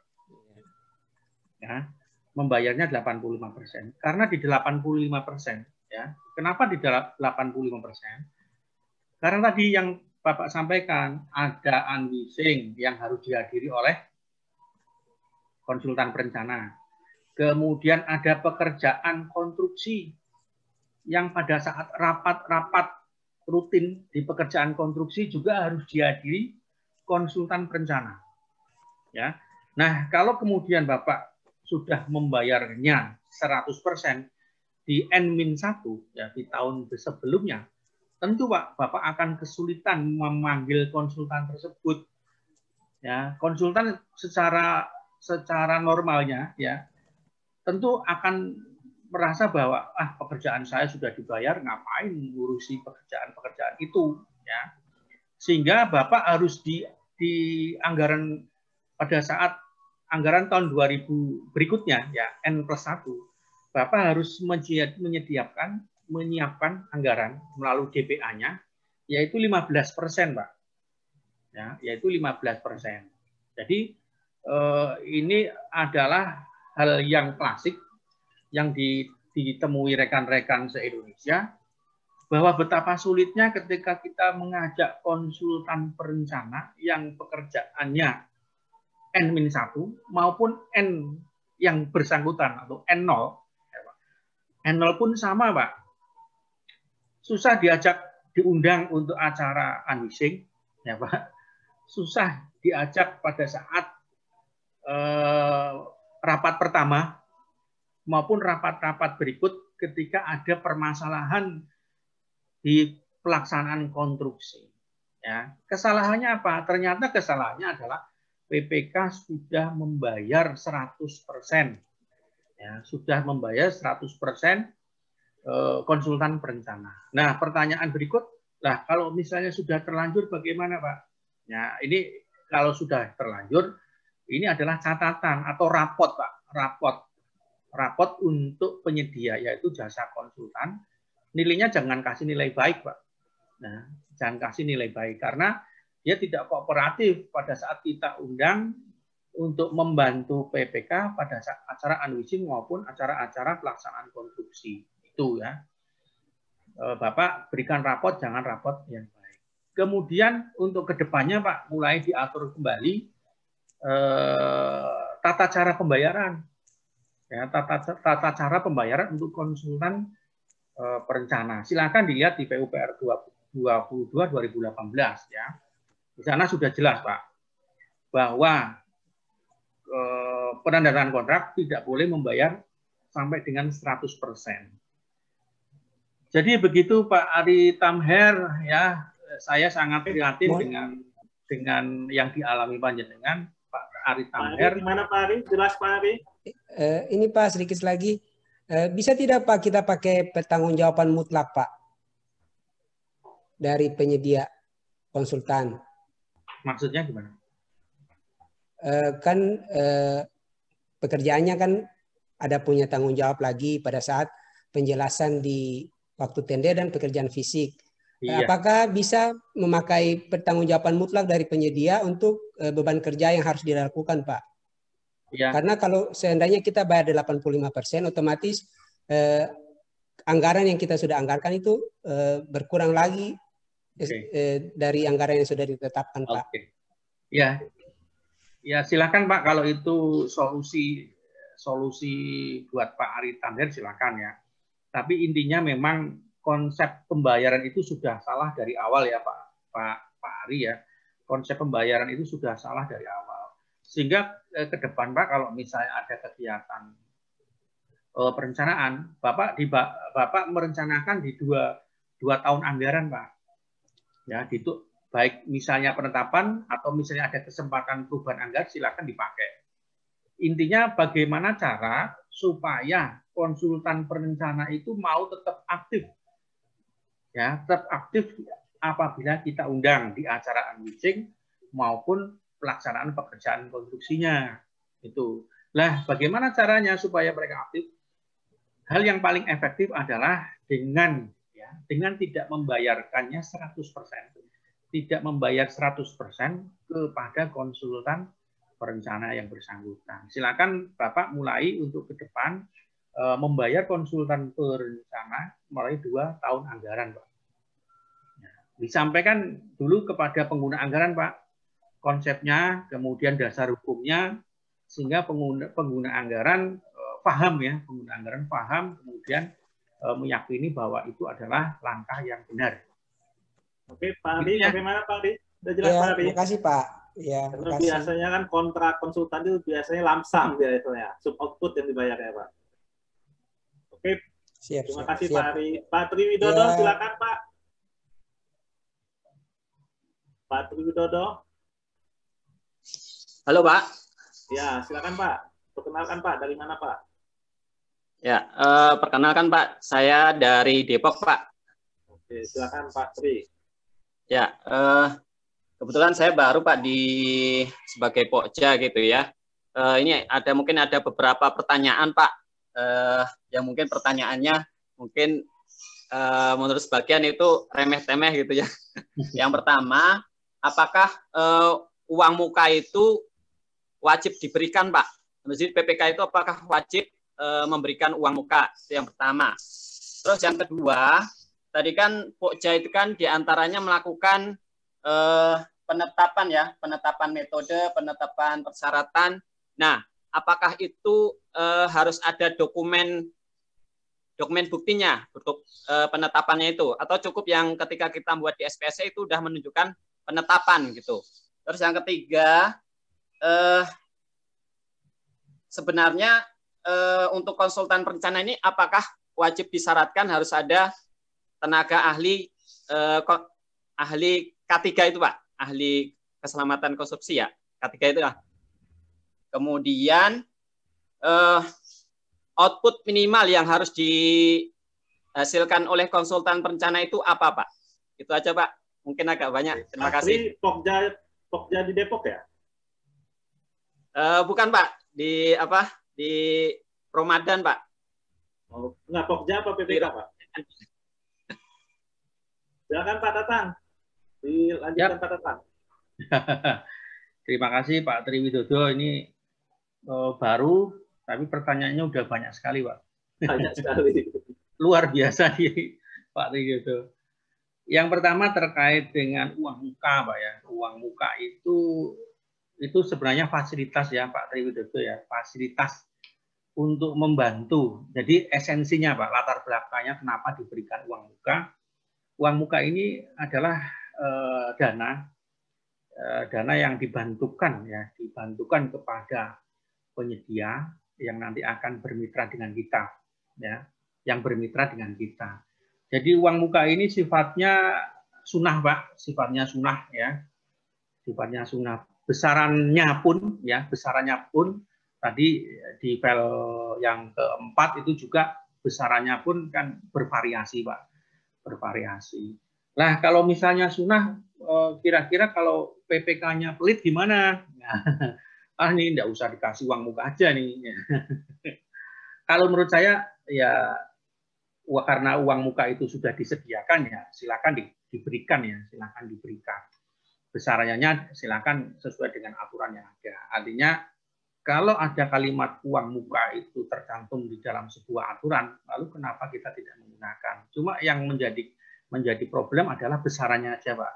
Speaker 2: Ya, membayarnya 85%. Karena di 85%, ya. Kenapa di 85%? Karena tadi yang Bapak sampaikan, ada unleasing yang harus dihadiri oleh konsultan perencana. Kemudian ada pekerjaan konstruksi yang pada saat rapat-rapat rutin di pekerjaan konstruksi juga harus dihadiri konsultan perencana. Ya. Nah, kalau kemudian Bapak sudah membayarnya 100% di N-1 ya di tahun sebelumnya, tentu Pak, Bapak akan kesulitan memanggil konsultan tersebut. Ya, konsultan secara normalnya ya tentu akan merasa bahwa pekerjaan saya sudah dibayar, ngapain ngurusi pekerjaan itu ya. Sehingga Bapak harus di anggaran pada saat anggaran tahun 2000 berikutnya ya N+1, Bapak harus menyiapkan anggaran melalui DPA-nya yaitu 15%, Pak. Ya, yaitu 15%. Jadi ini adalah hal yang klasik yang ditemui rekan-rekan se-Indonesia, bahwa betapa sulitnya ketika kita mengajak konsultan perencana yang pekerjaannya N-1 maupun N yang bersangkutan atau N0. N0 pun sama, Pak. Susah diundang untuk acara unwishing, ya Pak. Susah diajak pada saat rapat pertama maupun rapat-rapat berikut ketika ada permasalahan di pelaksanaan konstruksi. Ya, kesalahannya apa? Ternyata kesalahannya adalah PPK sudah membayar 100%. Ya, sudah membayar 100% konsultan perencana. Nah, pertanyaan berikut, lah kalau misalnya sudah terlanjur bagaimana, Pak? Ya, ini kalau sudah terlanjur, ini adalah catatan atau rapot, Pak. Rapot untuk penyedia, yaitu jasa konsultan. Nilainya jangan kasih nilai baik, Pak. Nah, jangan kasih nilai baik karena dia tidak kooperatif pada saat kita undang untuk membantu PPK pada saat acara unwishing maupun acara-acara pelaksanaan konstruksi. Itu ya. Bapak berikan rapot, jangan rapot yang baik. Kemudian untuk kedepannya, Pak, mulai diatur kembali tata cara pembayaran. Ya, tata cara pembayaran untuk konsultan perencana. Silakan dilihat di PUPR 22 2018 ya. Di sana sudah jelas, Pak, bahwa penandatanganan kontrak tidak boleh membayar sampai dengan 100%. Jadi begitu Pak Ari Tamher ya, saya sangat prihatin dengan yang dialami panjenengan Pak Ari Tamher.
Speaker 1: Gimana Pak Ari? Jelas Pak Ari?
Speaker 7: Ini Pak sedikit lagi. Bisa tidak Pak kita pakai pertanggungjawaban mutlak Pak dari penyedia konsultan?
Speaker 2: Maksudnya gimana?
Speaker 7: Kan pekerjaannya kan ada punya tanggung jawab lagi pada saat penjelasan di waktu tender dan pekerjaan fisik. Iya. Apakah bisa memakai pertanggungjawaban mutlak dari penyedia untuk beban kerja yang harus dilakukan, Pak? Iya. Karena kalau seandainya kita bayar 85%, otomatis anggaran yang kita sudah anggarkan itu berkurang lagi dari anggaran yang sudah ditetapkan, Pak.
Speaker 2: Ya, ya silakan Pak kalau itu solusi buat Pak Ari Tamher silakan ya. Tapi intinya memang konsep pembayaran itu sudah salah dari awal ya Pak Ari ya. Konsep pembayaran itu sudah salah dari awal. Sehingga ke depan Pak kalau misalnya ada kegiatan perencanaan, Bapak merencanakan di dua tahun anggaran Pak. Ya, gitu. Baik misalnya penetapan atau misalnya ada kesempatan perubahan anggaran silakan dipakai. Intinya bagaimana cara supaya konsultan perencana itu mau tetap aktif. Ya, tetap aktif apabila kita undang di acara unwishing maupun pelaksanaan pekerjaan konstruksinya. Itu. Lah, bagaimana caranya supaya mereka aktif? Hal yang paling efektif adalah dengan tidak membayarkannya 100%. Tidak membayar 100% kepada konsultan perencana yang bersangkutan. Silakan Bapak mulai untuk ke depan membayar konsultan perencana mulai 2 tahun anggaran, Pak. Disampaikan dulu kepada pengguna anggaran, Pak, konsepnya, kemudian dasar hukumnya, sehingga pengguna anggaran paham ya, pengguna anggaran paham, kemudian meyakini bahwa itu adalah langkah yang benar.
Speaker 1: Oke, Pak Ari, bagaimana Pak Ari? Sudah jelas
Speaker 7: ya,
Speaker 1: Pak Ari?
Speaker 7: Terima kasih Pak. Ya,
Speaker 1: karena biasanya kan kontrak konsultan itu biasanya lamsam biasanya, sub output yang dibayar ya Pak. Oke, terima kasih Pak Ari. Pak Triwidodo, silakan Pak. Pak Triwidodo.
Speaker 8: Halo Pak.
Speaker 1: Ya, silakan Pak. Perkenalkan Pak, dari mana Pak?
Speaker 8: Ya, perkenalkan Pak, saya dari Depok Pak.
Speaker 1: Oke, silakan Pak Tri.
Speaker 8: Ya, kebetulan saya baru Pak sebagai Pokja gitu ya. Ini mungkin ada beberapa pertanyaan Pak, yang mungkin pertanyaannya mungkin menurut sebagian itu remeh-temeh gitu ya. Yang pertama, apakah uang muka itu wajib diberikan Pak? Maksud PPK itu apakah wajib memberikan uang muka. Itu yang pertama. Terus yang kedua, tadi kan Pokja itu kan diantaranya melakukan penetapan ya, penetapan metode, penetapan persyaratan. Nah, apakah itu harus ada dokumen buktinya untuk penetapannya itu, atau cukup yang ketika kita buat di SPSC itu sudah menunjukkan penetapan gitu. Terus yang ketiga, sebenarnya untuk konsultan perencana ini apakah wajib disyaratkan harus ada tenaga ahli K3 itu Pak, ahli keselamatan konstruksi ya, K3 itu lah. Kemudian output minimal yang harus dihasilkan oleh konsultan perencana itu apa Pak? Itu aja Pak, mungkin agak banyak. Terima kasih.
Speaker 1: Pokja di Depok ya?
Speaker 8: Bukan Pak, di Ramadan Pak.
Speaker 1: Oh, enggak, Pokja apa PPK Pak? Silakan Pak Tatang. Dilanjutkan Pak Tatang.
Speaker 2: Terima kasih Pak Triwidodo. Ini baru, tapi pertanyaannya udah banyak sekali Pak.
Speaker 1: Banyak sekali.
Speaker 2: Luar biasa nih Pak Triwidodo. Yang pertama terkait dengan uang muka Pak ya. Uang muka itu sebenarnya fasilitas ya Pak Triwidodo ya. Fasilitas untuk membantu. Jadi esensinya Pak, latar belakangnya kenapa diberikan uang muka. Uang muka ini adalah dana yang dibantukan ya, dibantukan kepada penyedia yang nanti akan bermitra dengan kita ya, yang bermitra dengan kita. Jadi uang muka ini sifatnya sunah Pak, sifatnya sunah ya. Sifatnya sunah. Besarannya pun tadi di file yang keempat itu juga besarannya pun kan bervariasi Pak, bervariasi. Nah kalau misalnya sunah, kira-kira kalau PPK-nya pelit gimana? Nah, ini enggak usah dikasih uang muka aja nih. Kalau menurut saya ya karena uang muka itu sudah disediakan ya silakan diberikan ya, silakan diberikan. Besarannya silakan sesuai dengan aturan yang ada. Artinya kalau ada kalimat uang muka itu tercantum di dalam sebuah aturan, lalu kenapa kita tidak menggunakan? Cuma yang menjadi problem adalah besarannya aja, Pak.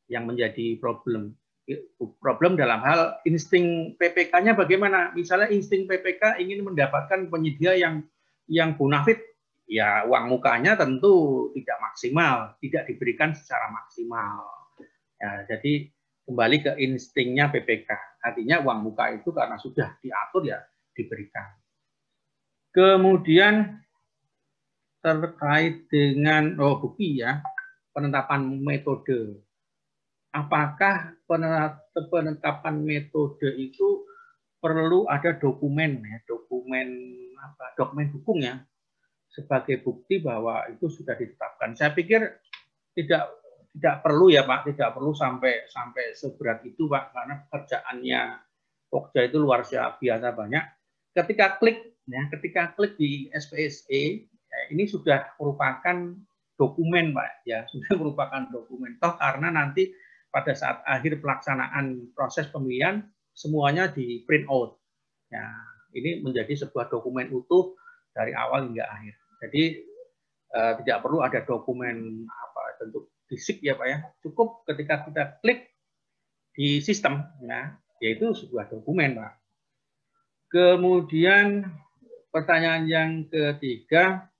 Speaker 2: Yang menjadi problem dalam hal insting PPK-nya bagaimana? Misalnya insting PPK ingin mendapatkan penyedia yang bonafit, ya uang mukanya tentu tidak maksimal, tidak diberikan secara maksimal. Ya, jadi kembali ke instingnya PPK. Artinya uang muka itu karena sudah diatur ya diberikan. Kemudian terkait dengan bukti ya, penetapan metode. Apakah penetapan metode itu perlu ada dokumen ya, dokumen dukung ya sebagai bukti bahwa itu sudah ditetapkan. Saya pikir tidak perlu ya Pak, tidak perlu sampai seberat itu Pak, karena pekerjaannya Pokja itu luar biasa banyak. Ketika klik di SPSE ya, ini sudah merupakan dokumen Pak ya, sudah merupakan dokumen. Toh karena nanti pada saat akhir pelaksanaan proses pemilihan semuanya di print out. Ya, ini menjadi sebuah dokumen utuh dari awal hingga akhir. Jadi tidak perlu ada dokumen bentuk fisik ya Pak ya, cukup ketika kita klik di sistem ya, yaitu sebuah dokumen Pak. Kemudian pertanyaan yang ketiga,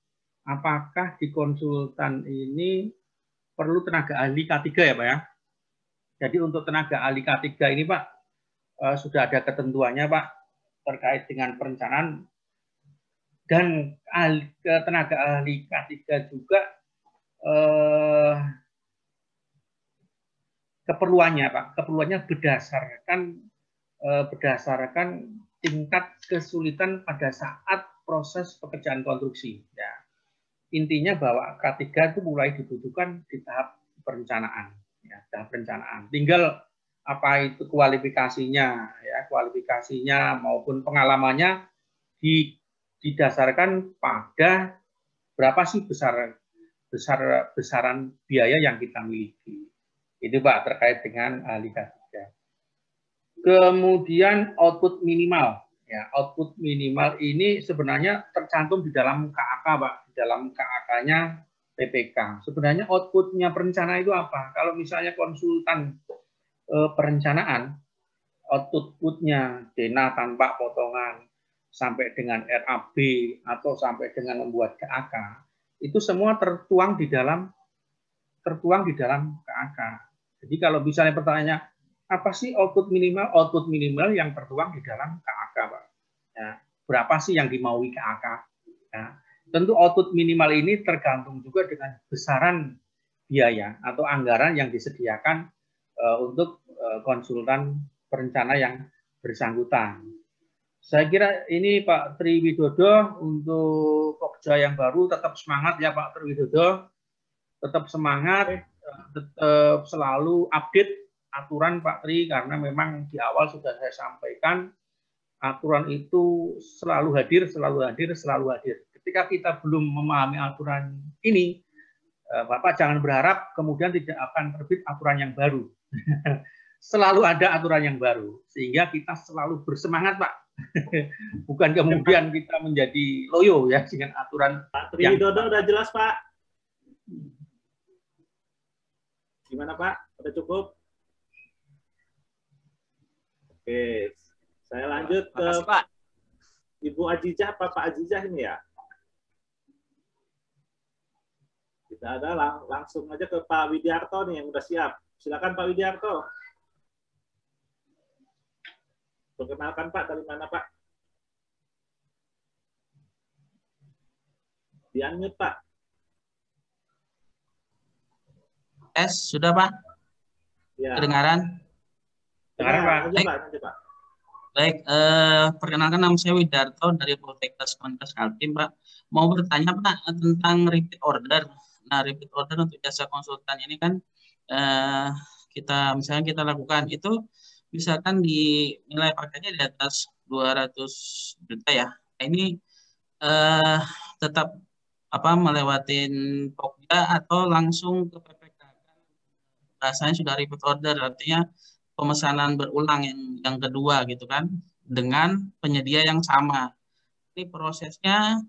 Speaker 2: apakah di konsultan ini perlu tenaga ahli K3 ya Pak ya? Jadi untuk tenaga ahli K3 ini Pak sudah ada ketentuannya Pak terkait dengan perencanaan, dan tenaga ahli K3 juga keperluannya Pak, keperluannya berdasarkan tingkat kesulitan pada saat proses pekerjaan konstruksi. Ya. Intinya bahwa K3 itu mulai dibutuhkan di tahap perencanaan, ya, tahap perencanaan. Tinggal apa itu kualifikasinya, ya, kualifikasinya maupun pengalamannya didasarkan pada berapa sih besaran biaya yang kita miliki. Itu Pak terkait dengan ahli K3. Kemudian output minimal Ya, output minimal ini sebenarnya tercantum di dalam KAK, Pak, di dalam KAK-nya PPK. Sebenarnya outputnya perencana itu apa? Kalau misalnya konsultan perencanaan, outputnya dana tanpa potongan sampai dengan RAB atau sampai dengan membuat KAK, itu semua tertuang di dalam KAK. Jadi kalau misalnya pertanyaannya apa sih output minimal? Output minimal yang tertuang di dalam KAK, Pak. Ya, berapa sih yang dimaui KAK? Ya, tentu output minimal ini tergantung juga dengan besaran biaya atau anggaran yang disediakan untuk konsultan perencana yang bersangkutan. Saya kira ini Pak Tri Widodo untuk Pokja yang baru tetap semangat ya Pak Tri Widodo, tetap semangat, tetap selalu update aturan Pak Tri, karena memang di awal sudah saya sampaikan aturan itu selalu hadir. Ketika kita belum memahami aturan ini, Bapak jangan berharap kemudian tidak akan terbit aturan yang baru. Selalu ada aturan yang baru, sehingga kita selalu bersemangat Pak. Bukan kemudian kita menjadi loyo ya dengan aturan.
Speaker 1: Pak Tri Widodo udah jelas Pak. Gimana Pak? Udah cukup? Oke, saya lanjut ke
Speaker 8: Pak.
Speaker 1: Ibu Ajijah, Pak Ajijah ini ya. Kita ada langsung aja ke Pak Widiarto nih yang udah siap. Silakan Pak Widiarto. Perkenalkan Pak, dari mana Pak? Di-unmute Pak.
Speaker 9: Sudah Pak?
Speaker 1: Ya.
Speaker 9: Kedengaran?
Speaker 2: Sekarang Pak.
Speaker 9: Baik, perkenalkan nama saya Widarto dari Poltekkes Kaltim, Pak. Mau bertanya Pak tentang repeat order. Nah, repeat order untuk jasa konsultan ini kan misalnya kita lakukan itu misalkan di nilai paketnya di atas 200 juta ya. Ini tetap melewatin Pokja atau langsung ke PPK? Rasanya sudah repeat order, artinya pemesanan berulang yang kedua gitu kan, dengan penyedia yang sama. Ini prosesnya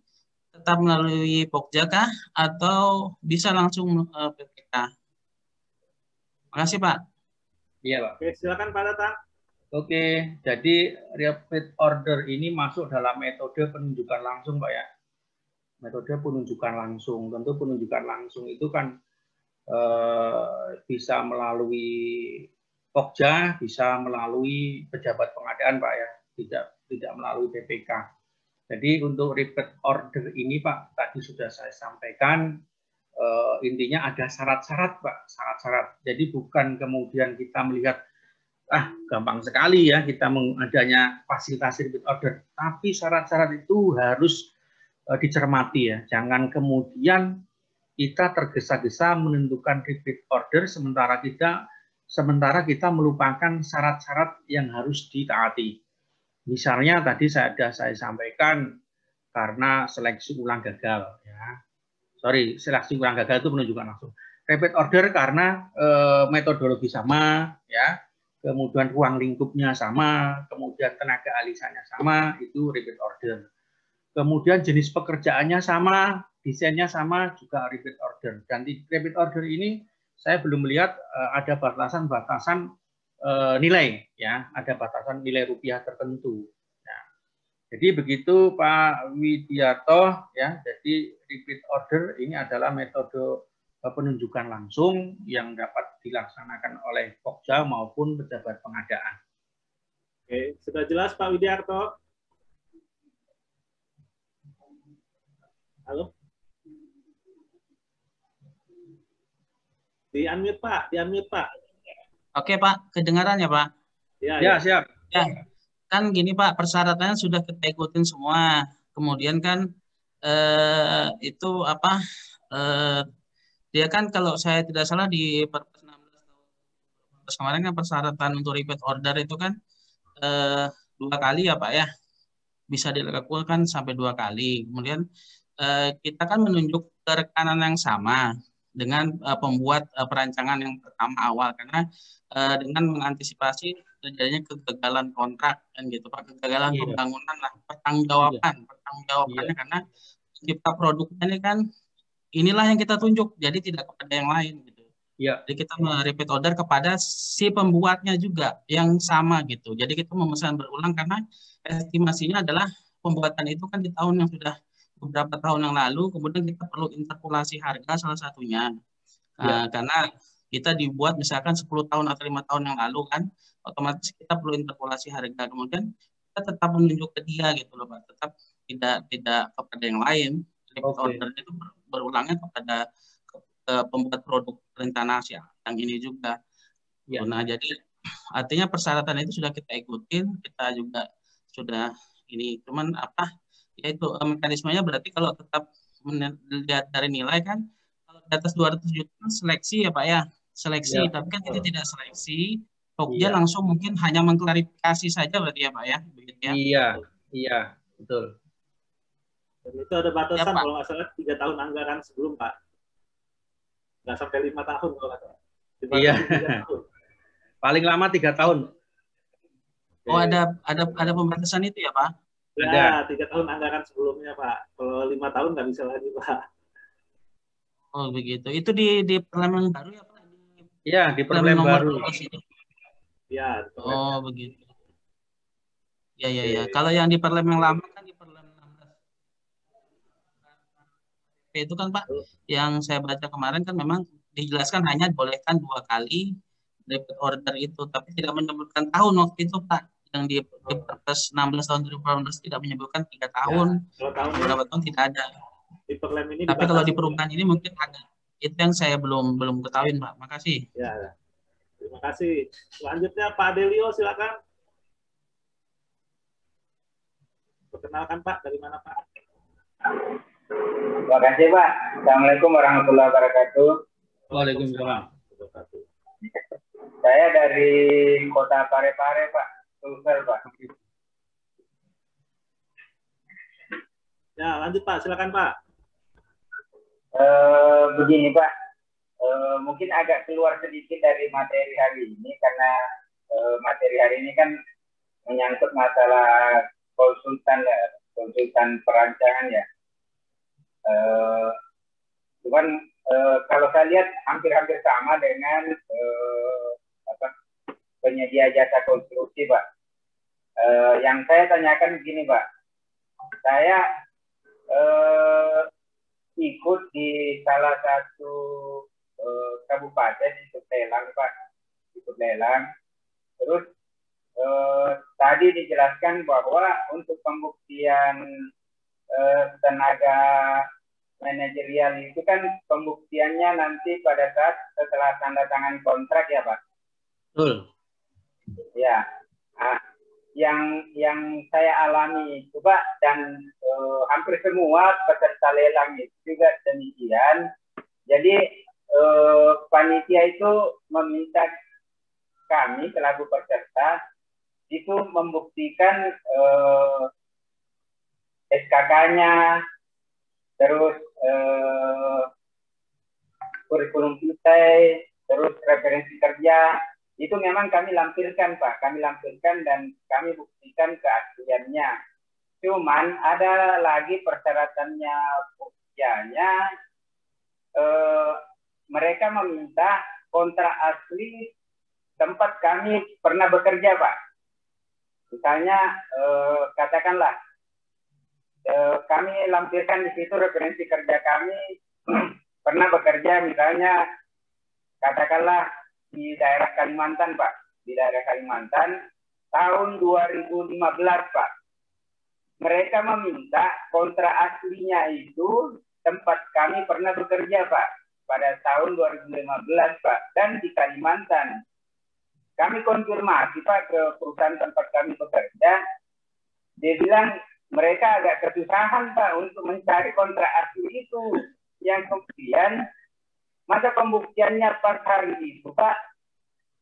Speaker 9: tetap melalui Pokja kah atau bisa langsung PPK? Makasih Pak.
Speaker 2: Iya Pak.
Speaker 1: Oke, silakan Pak Datang.
Speaker 2: Oke, jadi repeat order ini masuk dalam metode penunjukan langsung Pak ya. Metode penunjukan langsung. Tentu penunjukan langsung itu kan bisa melalui Pokja, bisa melalui pejabat pengadaan Pak ya, tidak melalui PPK. Jadi untuk repeat order ini Pak, tadi sudah saya sampaikan, intinya ada syarat-syarat Pak, syarat-syarat. Jadi bukan kemudian kita melihat gampang sekali ya kita mengadanya fasilitasi repeat order, tapi syarat-syarat itu harus dicermati ya. Jangan kemudian kita tergesa-gesa menentukan repeat order sementara kita melupakan syarat-syarat yang harus ditaati. Misalnya tadi saya sampaikan karena seleksi ulang gagal ya. Seleksi ulang gagal itu penunjukan langsung. Repeat order karena metodologi sama ya, kemudian ruang lingkupnya sama, kemudian tenaga ahlinya sama, itu repeat order. Kemudian jenis pekerjaannya sama, desainnya sama, juga repeat order. Dan di repeat order ini saya belum melihat ada batasan-batasan nilai, ya, ada batasan nilai rupiah tertentu. Nah, jadi begitu Pak Widiarto, ya. Jadi repeat order ini adalah metode penunjukan langsung yang dapat dilaksanakan oleh Pokja maupun pejabat pengadaan.
Speaker 1: Oke, sudah jelas Pak Widiarto. Halo. Di-unmute Pak, di-unmute Pak.
Speaker 9: Oke Pak, kedengaran ya Pak?
Speaker 2: Ya, siap.
Speaker 9: Ya, kan gini Pak, persyaratannya sudah kita ikutin semua. Kemudian kan itu apa? Dia kan kalau saya tidak salah di Perpres 16 kemarin kan persyaratan untuk repeat order itu kan 2 kali ya Pak ya, bisa dilakukan sampai 2 kali. Kemudian kita kan menunjuk ke rekanan yang sama dengan pembuat perancangan yang pertama awal, karena dengan mengantisipasi terjadinya kegagalan kontrak kan gitu Pak, kegagalan pembangunan lah, pertanggungjawabannya karena cipta produknya ini kan inilah yang kita tunjuk, jadi tidak kepada yang lain gitu. Jadi kita repeat order kepada si pembuatnya juga yang sama gitu. Jadi kita memesan berulang karena estimasinya adalah pembuatan itu kan di tahun yang sudah beberapa tahun yang lalu, kemudian kita perlu interpolasi harga salah satunya. Karena kita dibuat misalkan 10 tahun atau 5 tahun yang lalu kan, otomatis kita perlu interpolasi harga. Kemudian kita tetap menunjuk ke dia gitu loh Pak, tetap tidak kepada yang lain. Repeat order itu berulangnya kepada pembuat produk rencana yang ini juga. Nah, jadi artinya persyaratan itu sudah kita ikutin, kita juga sudah ini, cuman apa? Yaitu mekanismenya berarti kalau tetap melihat dari nilai kan, kalau di atas 200 juta seleksi ya Pak ya, seleksi. Tapi kan ini tidak seleksi, Pokja langsung mungkin hanya mengklarifikasi saja berarti ya Pak ya, begitu ya?
Speaker 2: Iya, betul.
Speaker 1: Dan itu ada batasan kalau nggak salah 3 tahun anggaran sebelum Pak. Nggak sampai 5 tahun kalau nggak salah.
Speaker 2: Iya. Paling lama 3 tahun.
Speaker 9: Oh, ada pembatasan itu ya Pak?
Speaker 1: Ya, 3 tahun anggaran sebelumnya Pak. Kalau 5 tahun nggak bisa lagi Pak.
Speaker 9: Oh begitu. Itu di Permen baru ya Pak?
Speaker 2: Iya, di Permen baru.
Speaker 1: Ya.
Speaker 9: Oh begitu. Ya. Kalau yang di Permen yang lama kan di Permen 16 itu kan Pak, yang saya baca kemarin kan memang dijelaskan hanya bolehkan 2 kali repeat order itu, tapi tidak menyebutkan tahun waktu itu Pak. Yang di Perpres 16 tahun 2018 tidak menyebutkan 3 tahun, beberapa tahun tidak ada. Tapi kalau di perubahan ini mungkin ada. Itu yang saya belum ketahui Pak. Makasih.
Speaker 1: Ya. Terima kasih. Selanjutnya Pak Delio, silakan. Perkenalkan Pak, dari mana Pak?
Speaker 10: Terima kasih Pak. Assalamualaikum warahmatullahi wabarakatuh.
Speaker 2: Waalaikumsalam.
Speaker 10: Saya dari Kota Parepare Pak, Sulsel Pak.
Speaker 1: Ya, lanjut Pak, silakan Pak.
Speaker 10: Begini Pak, mungkin agak keluar sedikit dari materi hari ini karena materi hari ini kan menyangkut masalah konsultan perancangan ya. Cuman kalau saya lihat hampir-hampir sama dengan penyedia jasa konstruksi Pak. Yang saya tanyakan begini Pak, saya ikut di salah satu kabupaten ikut lelang Pak, ikut lelang. Terus tadi dijelaskan bahwa untuk pembuktian tenaga manajerial itu kan pembuktiannya nanti pada saat setelah tanda tangan kontrak ya Pak.
Speaker 2: Betul.
Speaker 10: Ya, yang saya alami itu Pak, dan hampir semua peserta lelang itu juga demikian. Jadi panitia itu meminta kami selaku peserta itu membuktikan SKK-nya, terus kurikulum vitae, terus referensi kerja, itu memang kami lampirkan Pak, kami lampirkan dan kami buktikan keasliannya. Cuman ada lagi persyaratannya buktiannya, mereka meminta kontrak asli tempat kami pernah bekerja Pak. Misalnya katakanlah kami lampirkan di situ referensi kerja kami pernah bekerja misalnya katakanlah di daerah Kalimantan Pak, di daerah Kalimantan tahun 2015 Pak. Mereka meminta kontrak aslinya itu tempat kami pernah bekerja Pak pada tahun 2015 Pak, dan di Kalimantan. Kami konfirmasi Pak ke perusahaan tempat kami bekerja, dia bilang mereka agak kesusahan Pak untuk mencari kontrak asli itu, yang kemudian masa pembuktiannya pas hari itu Pak,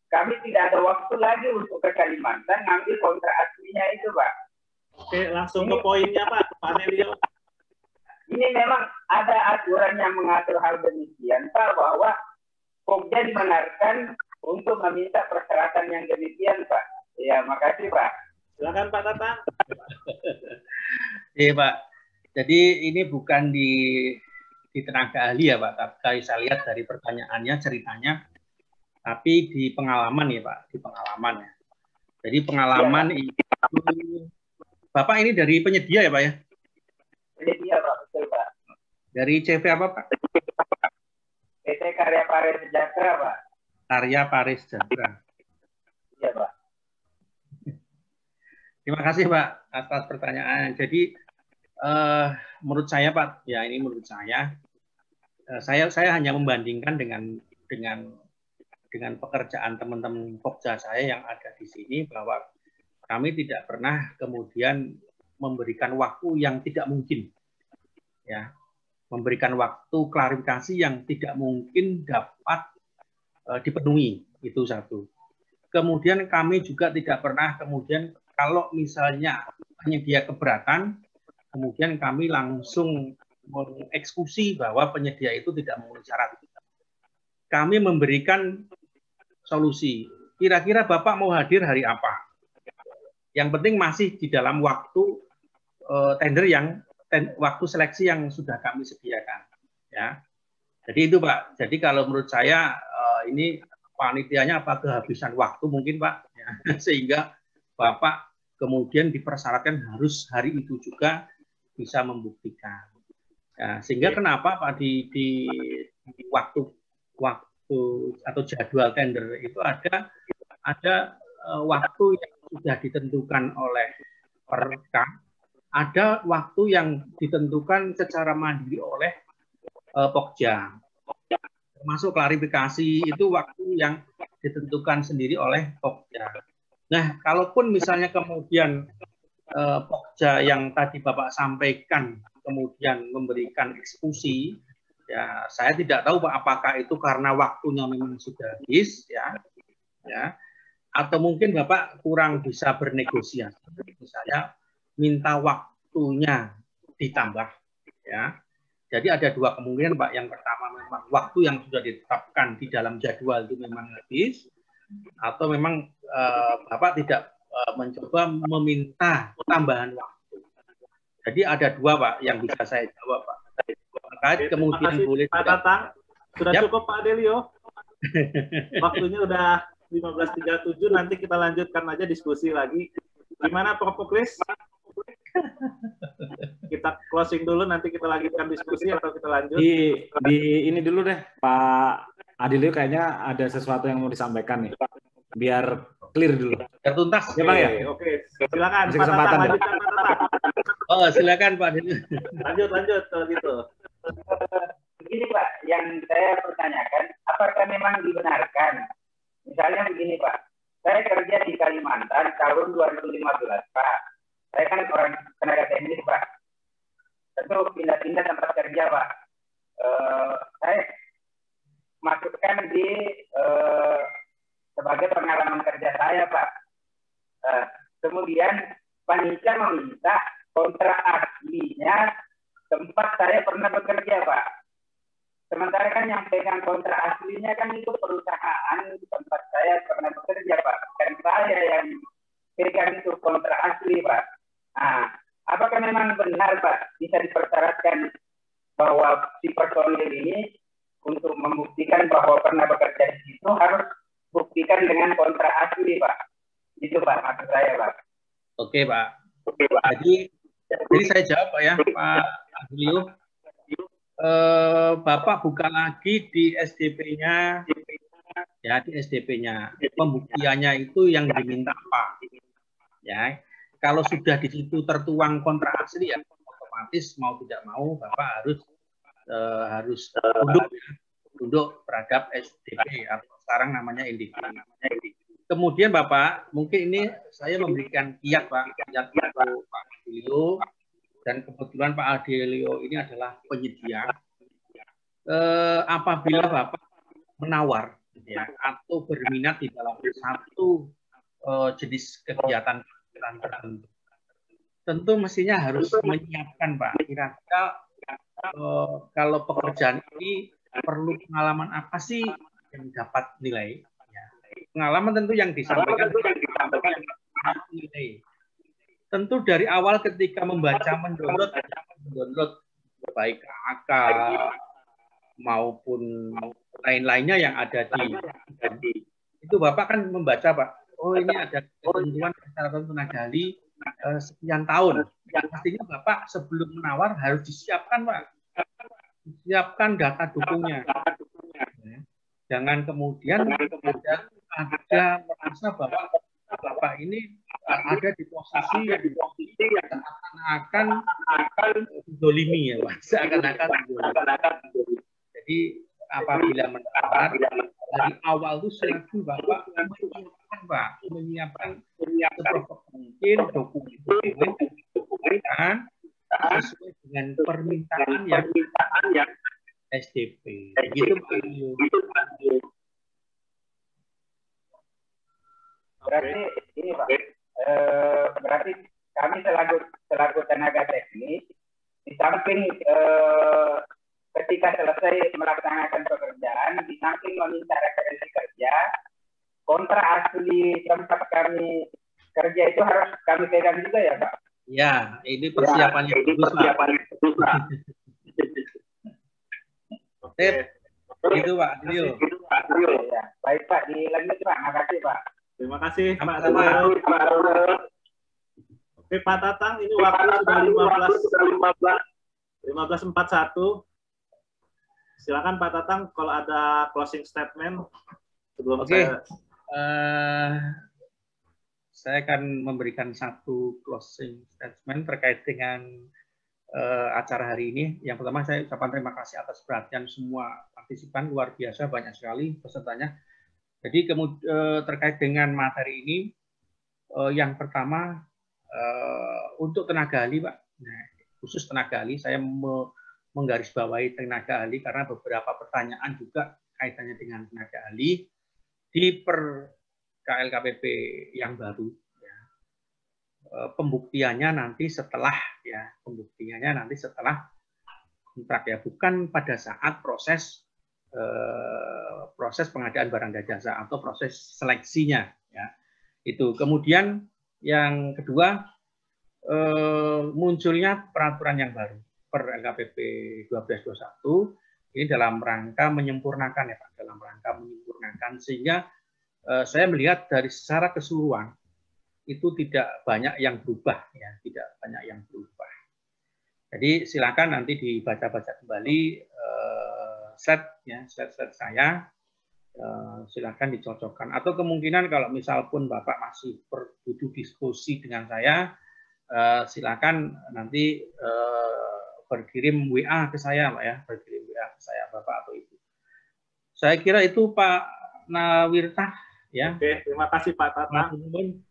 Speaker 10: kami tidak ada waktu lagi untuk ke Kalimantan ngambil kontrak aslinya itu Pak.
Speaker 1: Oke, langsung ke poinnya Pak Delio.
Speaker 10: ini memang ada aturan yang mengatur hal demikian, Pak, bahwa Pokja dibenarkan untuk meminta persyaratan yang demikian, Pak. Ya, makasih, Pak.
Speaker 1: Silakan Pak Tatang.
Speaker 2: Iya, Pak. Jadi ini bukan di tenaga ahli ya, Pak. Tapi saya lihat dari pertanyaannya, ceritanya, tapi di pengalaman ya, Pak. Di pengalaman ya. Jadi pengalaman ya, itu, Bapak ini dari penyedia ya, Pak ya?
Speaker 10: Penyedia, Pak. Betul, Pak.
Speaker 2: Dari CV apa, Pak?
Speaker 10: PT Karya Pare Sejahtera, Pak.
Speaker 2: Karya Pare Sejahtera.
Speaker 10: Iya, Pak.
Speaker 2: Terima kasih, Pak, atas pertanyaan. Jadi menurut saya, Pak, ya ini menurut saya hanya membandingkan dengan pekerjaan teman-teman Pokja saya yang ada di sini, bahwa kami tidak pernah kemudian memberikan waktu yang tidak mungkin, ya, memberikan waktu klarifikasi yang tidak mungkin dapat dipenuhi, itu satu. Kemudian kami juga tidak pernah kemudian kalau misalnya penyedia keberatan, kemudian kami langsung mengeksekusi bahwa penyedia itu tidak memenuhi syarat. Kami memberikan solusi. Kira-kira Bapak mau hadir hari apa? Yang penting masih di dalam waktu tender waktu seleksi yang sudah kami sediakan. Ya. Jadi itu, Pak. Jadi kalau menurut saya ini panitianya apa kehabisan waktu mungkin, Pak, ya. Sehingga Bapak kemudian dipersyaratkan harus hari itu juga bisa membuktikan. Ya, sehingga kenapa Pak di waktu atau jadwal tender itu ada waktu yang sudah ditentukan oleh Perka, ada waktu yang ditentukan secara mandiri oleh Pokja. Termasuk klarifikasi itu waktu yang ditentukan sendiri oleh Pokja. Nah, kalaupun misalnya kemudian Pokja yang tadi Bapak sampaikan kemudian memberikan eksekusi, ya saya tidak tahu Pak apakah itu karena waktunya memang sudah habis, ya, atau mungkin Bapak kurang bisa bernegosiasi, misalnya minta waktunya ditambah, ya. Jadi ada dua kemungkinan, Pak. Yang pertama memang waktu yang sudah ditetapkan di dalam jadwal itu memang habis, atau memang Bapak tidak mencoba meminta tambahan waktu. Jadi ada dua, Pak, yang bisa saya jawab, Pak. Terkait kemudian boleh
Speaker 1: Pak Tatang, sudah cukup Pak Adelio. Waktunya udah 15.37, nanti kita lanjutkan aja diskusi lagi. Gimana Prof. Kris? Kita closing dulu, nanti kita lanjutkan diskusi atau kita lanjut?
Speaker 11: Di ini dulu deh, Pak Adelio kayaknya ada sesuatu yang mau disampaikan nih. Biar clear dulu.
Speaker 2: Biar tuntas.
Speaker 11: Ya, Pak, ya?
Speaker 1: Oke. Silakan
Speaker 11: Masih
Speaker 1: Pak
Speaker 11: kesempatan,
Speaker 1: Tatang,
Speaker 11: Pak.
Speaker 1: lanjutkan Pak Tatang.
Speaker 2: Oh, silakan Pak Adelio.
Speaker 1: Lanjut kalau gitu.
Speaker 10: Begini Pak, yang saya pertanyakan, apakah memang dibenarkan? Misalnya begini Pak, saya kerja di Kalimantan tahun 2015 Pak. Saya kan orang tenaga teknis Pak. Tentu pindah-pindah tempat kerja Pak. Saya masukkan di sebagai pengalaman kerja saya Pak. Kemudian panitia meminta kontrak aslinya tempat saya pernah bekerja Pak. Sementara kan yang pegang kontrak aslinya kan itu perusahaan tempat saya pernah bekerja Pak. Dan saya yang pegang itu kontrak asli Pak. Nah, apakah memang benar Pak bisa dipersyaratkan bahwa si personil ini untuk membuktikan bahwa pernah bekerja di situ harus buktikan dengan kontrak asli Pak? Itu Pak maksud saya Pak.
Speaker 2: Oke Pak. Jadi saya jawab Pak ya, Pak Adelio. Bapak buka lagi di SDP-nya, ya di SDP-nya. Pembuktiannya itu yang diminta apa? Ya, kalau sudah di situ tertuang kontrak asli ya otomatis mau tidak mau Bapak harus tunduk terhadap SDP atau sekarang namanya NDP. Kemudian Bapak, mungkin ini saya memberikan kiat Pak, kiat untuk Pak Adelio, dan kebetulan Pak Adelio ini adalah penyedia. Apabila Bapak menawar ya, atau berminat di dalam satu jenis kegiatan tertentu, tentu mestinya harus menyiapkan Pak, kira-kira kalau pekerjaan ini perlu pengalaman apa sih yang dapat nilai? Ya. Pengalaman tentu yang disampaikan nilai. Tentu dari awal ketika membaca, mendownload baik AK maupun lain-lainnya yang ada di itu Bapak kan membaca Pak. Oh ini ada ketentuan persyaratan tenaga ahli sekian tahun. Pastinya Bapak sebelum menawar harus disiapkan Pak. Siapkan data dukungnya. Jangan kemudian ada merasa bahwa Bapak ini ada di posisi yang seakan-akan dolimi ya Pak. Seakan-akan dolimi. Jadi apabila menawar dari awal itu selalu Bapak menyiapkan Pak, menyiapkan seberapa mungkin dokumen sesuai dengan permintaan yang SDP. Begitu Pak.
Speaker 10: Berarti ini Pak, berarti kami selaku tenaga teknis di samping ketika selesai melaksanakan pekerjaan, di samping meminta referensi kerja, kontrak asli tempat kami kerja itu harus kami pegang juga ya Pak?
Speaker 2: Ya, ini persiapannya bagus Pak. Oke, itu Pak Dio.
Speaker 10: Ya. Baik Pak, dilanjut Pak. Makasih Pak.
Speaker 1: Terima kasih Pak Tatang. Oke Pak Tatang, ini waktu sudah 15.41. Silakan Pak Tatang kalau ada closing statement sebelum
Speaker 2: saya akan memberikan satu closing statement terkait dengan acara hari ini. Yang pertama saya ucapkan terima kasih atas perhatian semua partisipan, luar biasa banyak sekali pesertanya. Jadi terkait dengan materi ini, yang pertama untuk tenaga ahli Pak, nah, khusus tenaga ahli saya menggarisbawahi tenaga ahli karena beberapa pertanyaan juga kaitannya dengan tenaga ahli di KLKPP yang baru. Ya. Pembuktiannya nanti setelah kontrak ya, bukan pada saat proses pengadaan barang dan jasa atau proses seleksinya ya. Itu kemudian yang kedua munculnya peraturan yang baru per LKPP 1221 ini dalam rangka menyempurnakan ya Pak, sehingga saya melihat dari secara keseluruhan itu tidak banyak yang berubah ya, Jadi silakan nanti dibaca-baca kembali slide saya, silakan dicocokkan. Atau kemungkinan kalau misal pun Bapak masih butuh diskusi dengan saya, silakan nanti berkirim WA ke saya, Pak ya, Bapak atau Ibu. Saya kira itu Pak Nawirta ya.
Speaker 1: Oke, terima kasih Pak Tatang.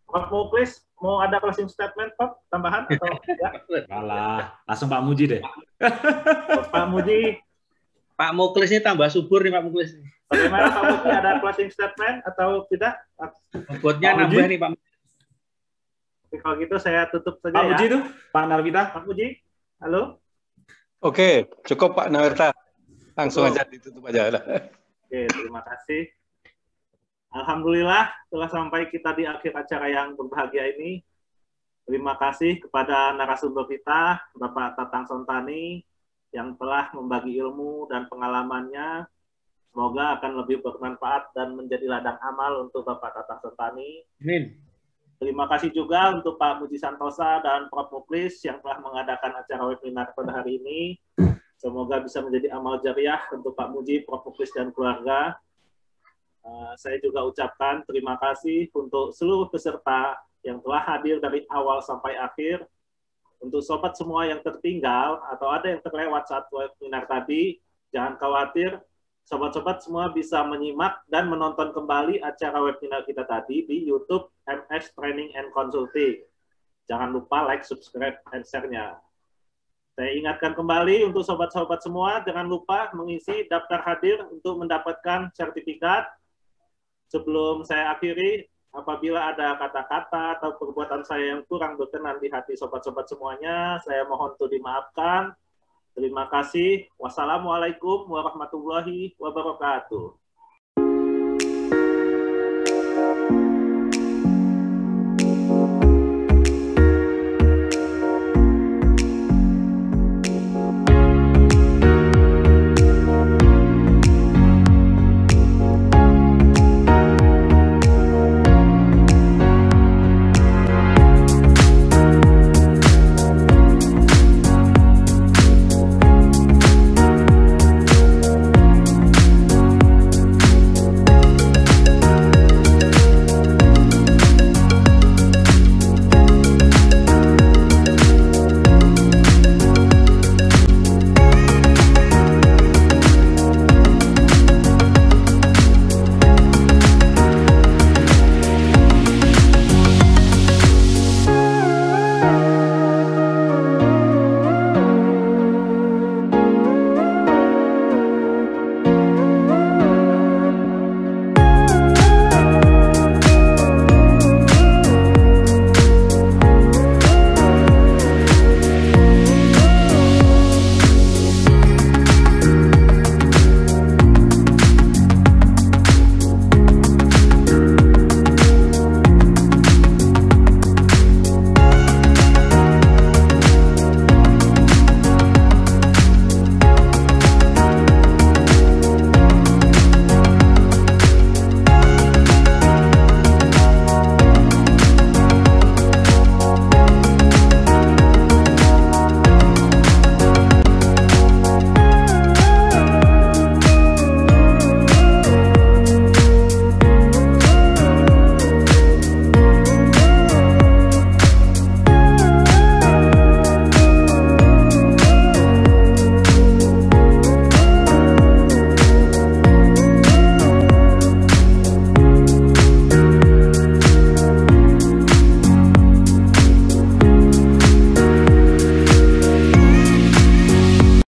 Speaker 1: Pak Muklis, mau ada closing statement Pak tambahan atau ya?
Speaker 11: Alah, langsung Pak Muji deh.
Speaker 1: Pak Muji.
Speaker 2: Pak Muklis ini tambah subur nih Pak Muklis.
Speaker 1: Bagaimana Pak Muji, ada closing statement atau tidak?
Speaker 2: Bobotnya nambah nih Pak.
Speaker 1: Oke, kalau gitu saya tutup saja
Speaker 11: Pak
Speaker 1: ya.
Speaker 11: Muji tuh, Pak Narwita.
Speaker 1: Pak Muji, halo.
Speaker 12: Oke, cukup Pak Nawirta. Langsung aja ditutup aja.
Speaker 1: Oke, terima kasih. Alhamdulillah telah sampai kita di akhir acara yang berbahagia ini. Terima kasih kepada narasumber kita, Bapak Tatang Sontani, yang telah membagi ilmu dan pengalamannya. Semoga akan lebih bermanfaat dan menjadi ladang amal untuk Bapak Tatang Sontani.
Speaker 2: Amin.
Speaker 1: Terima kasih juga untuk Pak Muji Santosa dan Prof. Muklis yang telah mengadakan acara webinar pada hari ini. Semoga bisa menjadi amal jariah untuk Pak Muji, Prof. Muklis, dan keluarga. Saya juga ucapkan terima kasih untuk seluruh peserta yang telah hadir dari awal sampai akhir. Untuk sobat semua yang tertinggal atau ada yang terlewat saat webinar tadi, jangan khawatir. Sobat-sobat semua bisa menyimak dan menonton kembali acara webinar kita tadi di YouTube MS Training and Consulting. Jangan lupa like, subscribe, and share-nya. Saya ingatkan kembali untuk sobat-sobat semua, jangan lupa mengisi daftar hadir untuk mendapatkan sertifikat. Sebelum saya akhiri, apabila ada kata-kata atau perbuatan saya yang kurang berkenan di hati sobat-sobat semuanya, saya mohon untuk dimaafkan. Terima kasih. Wassalamualaikum warahmatullahi wabarakatuh.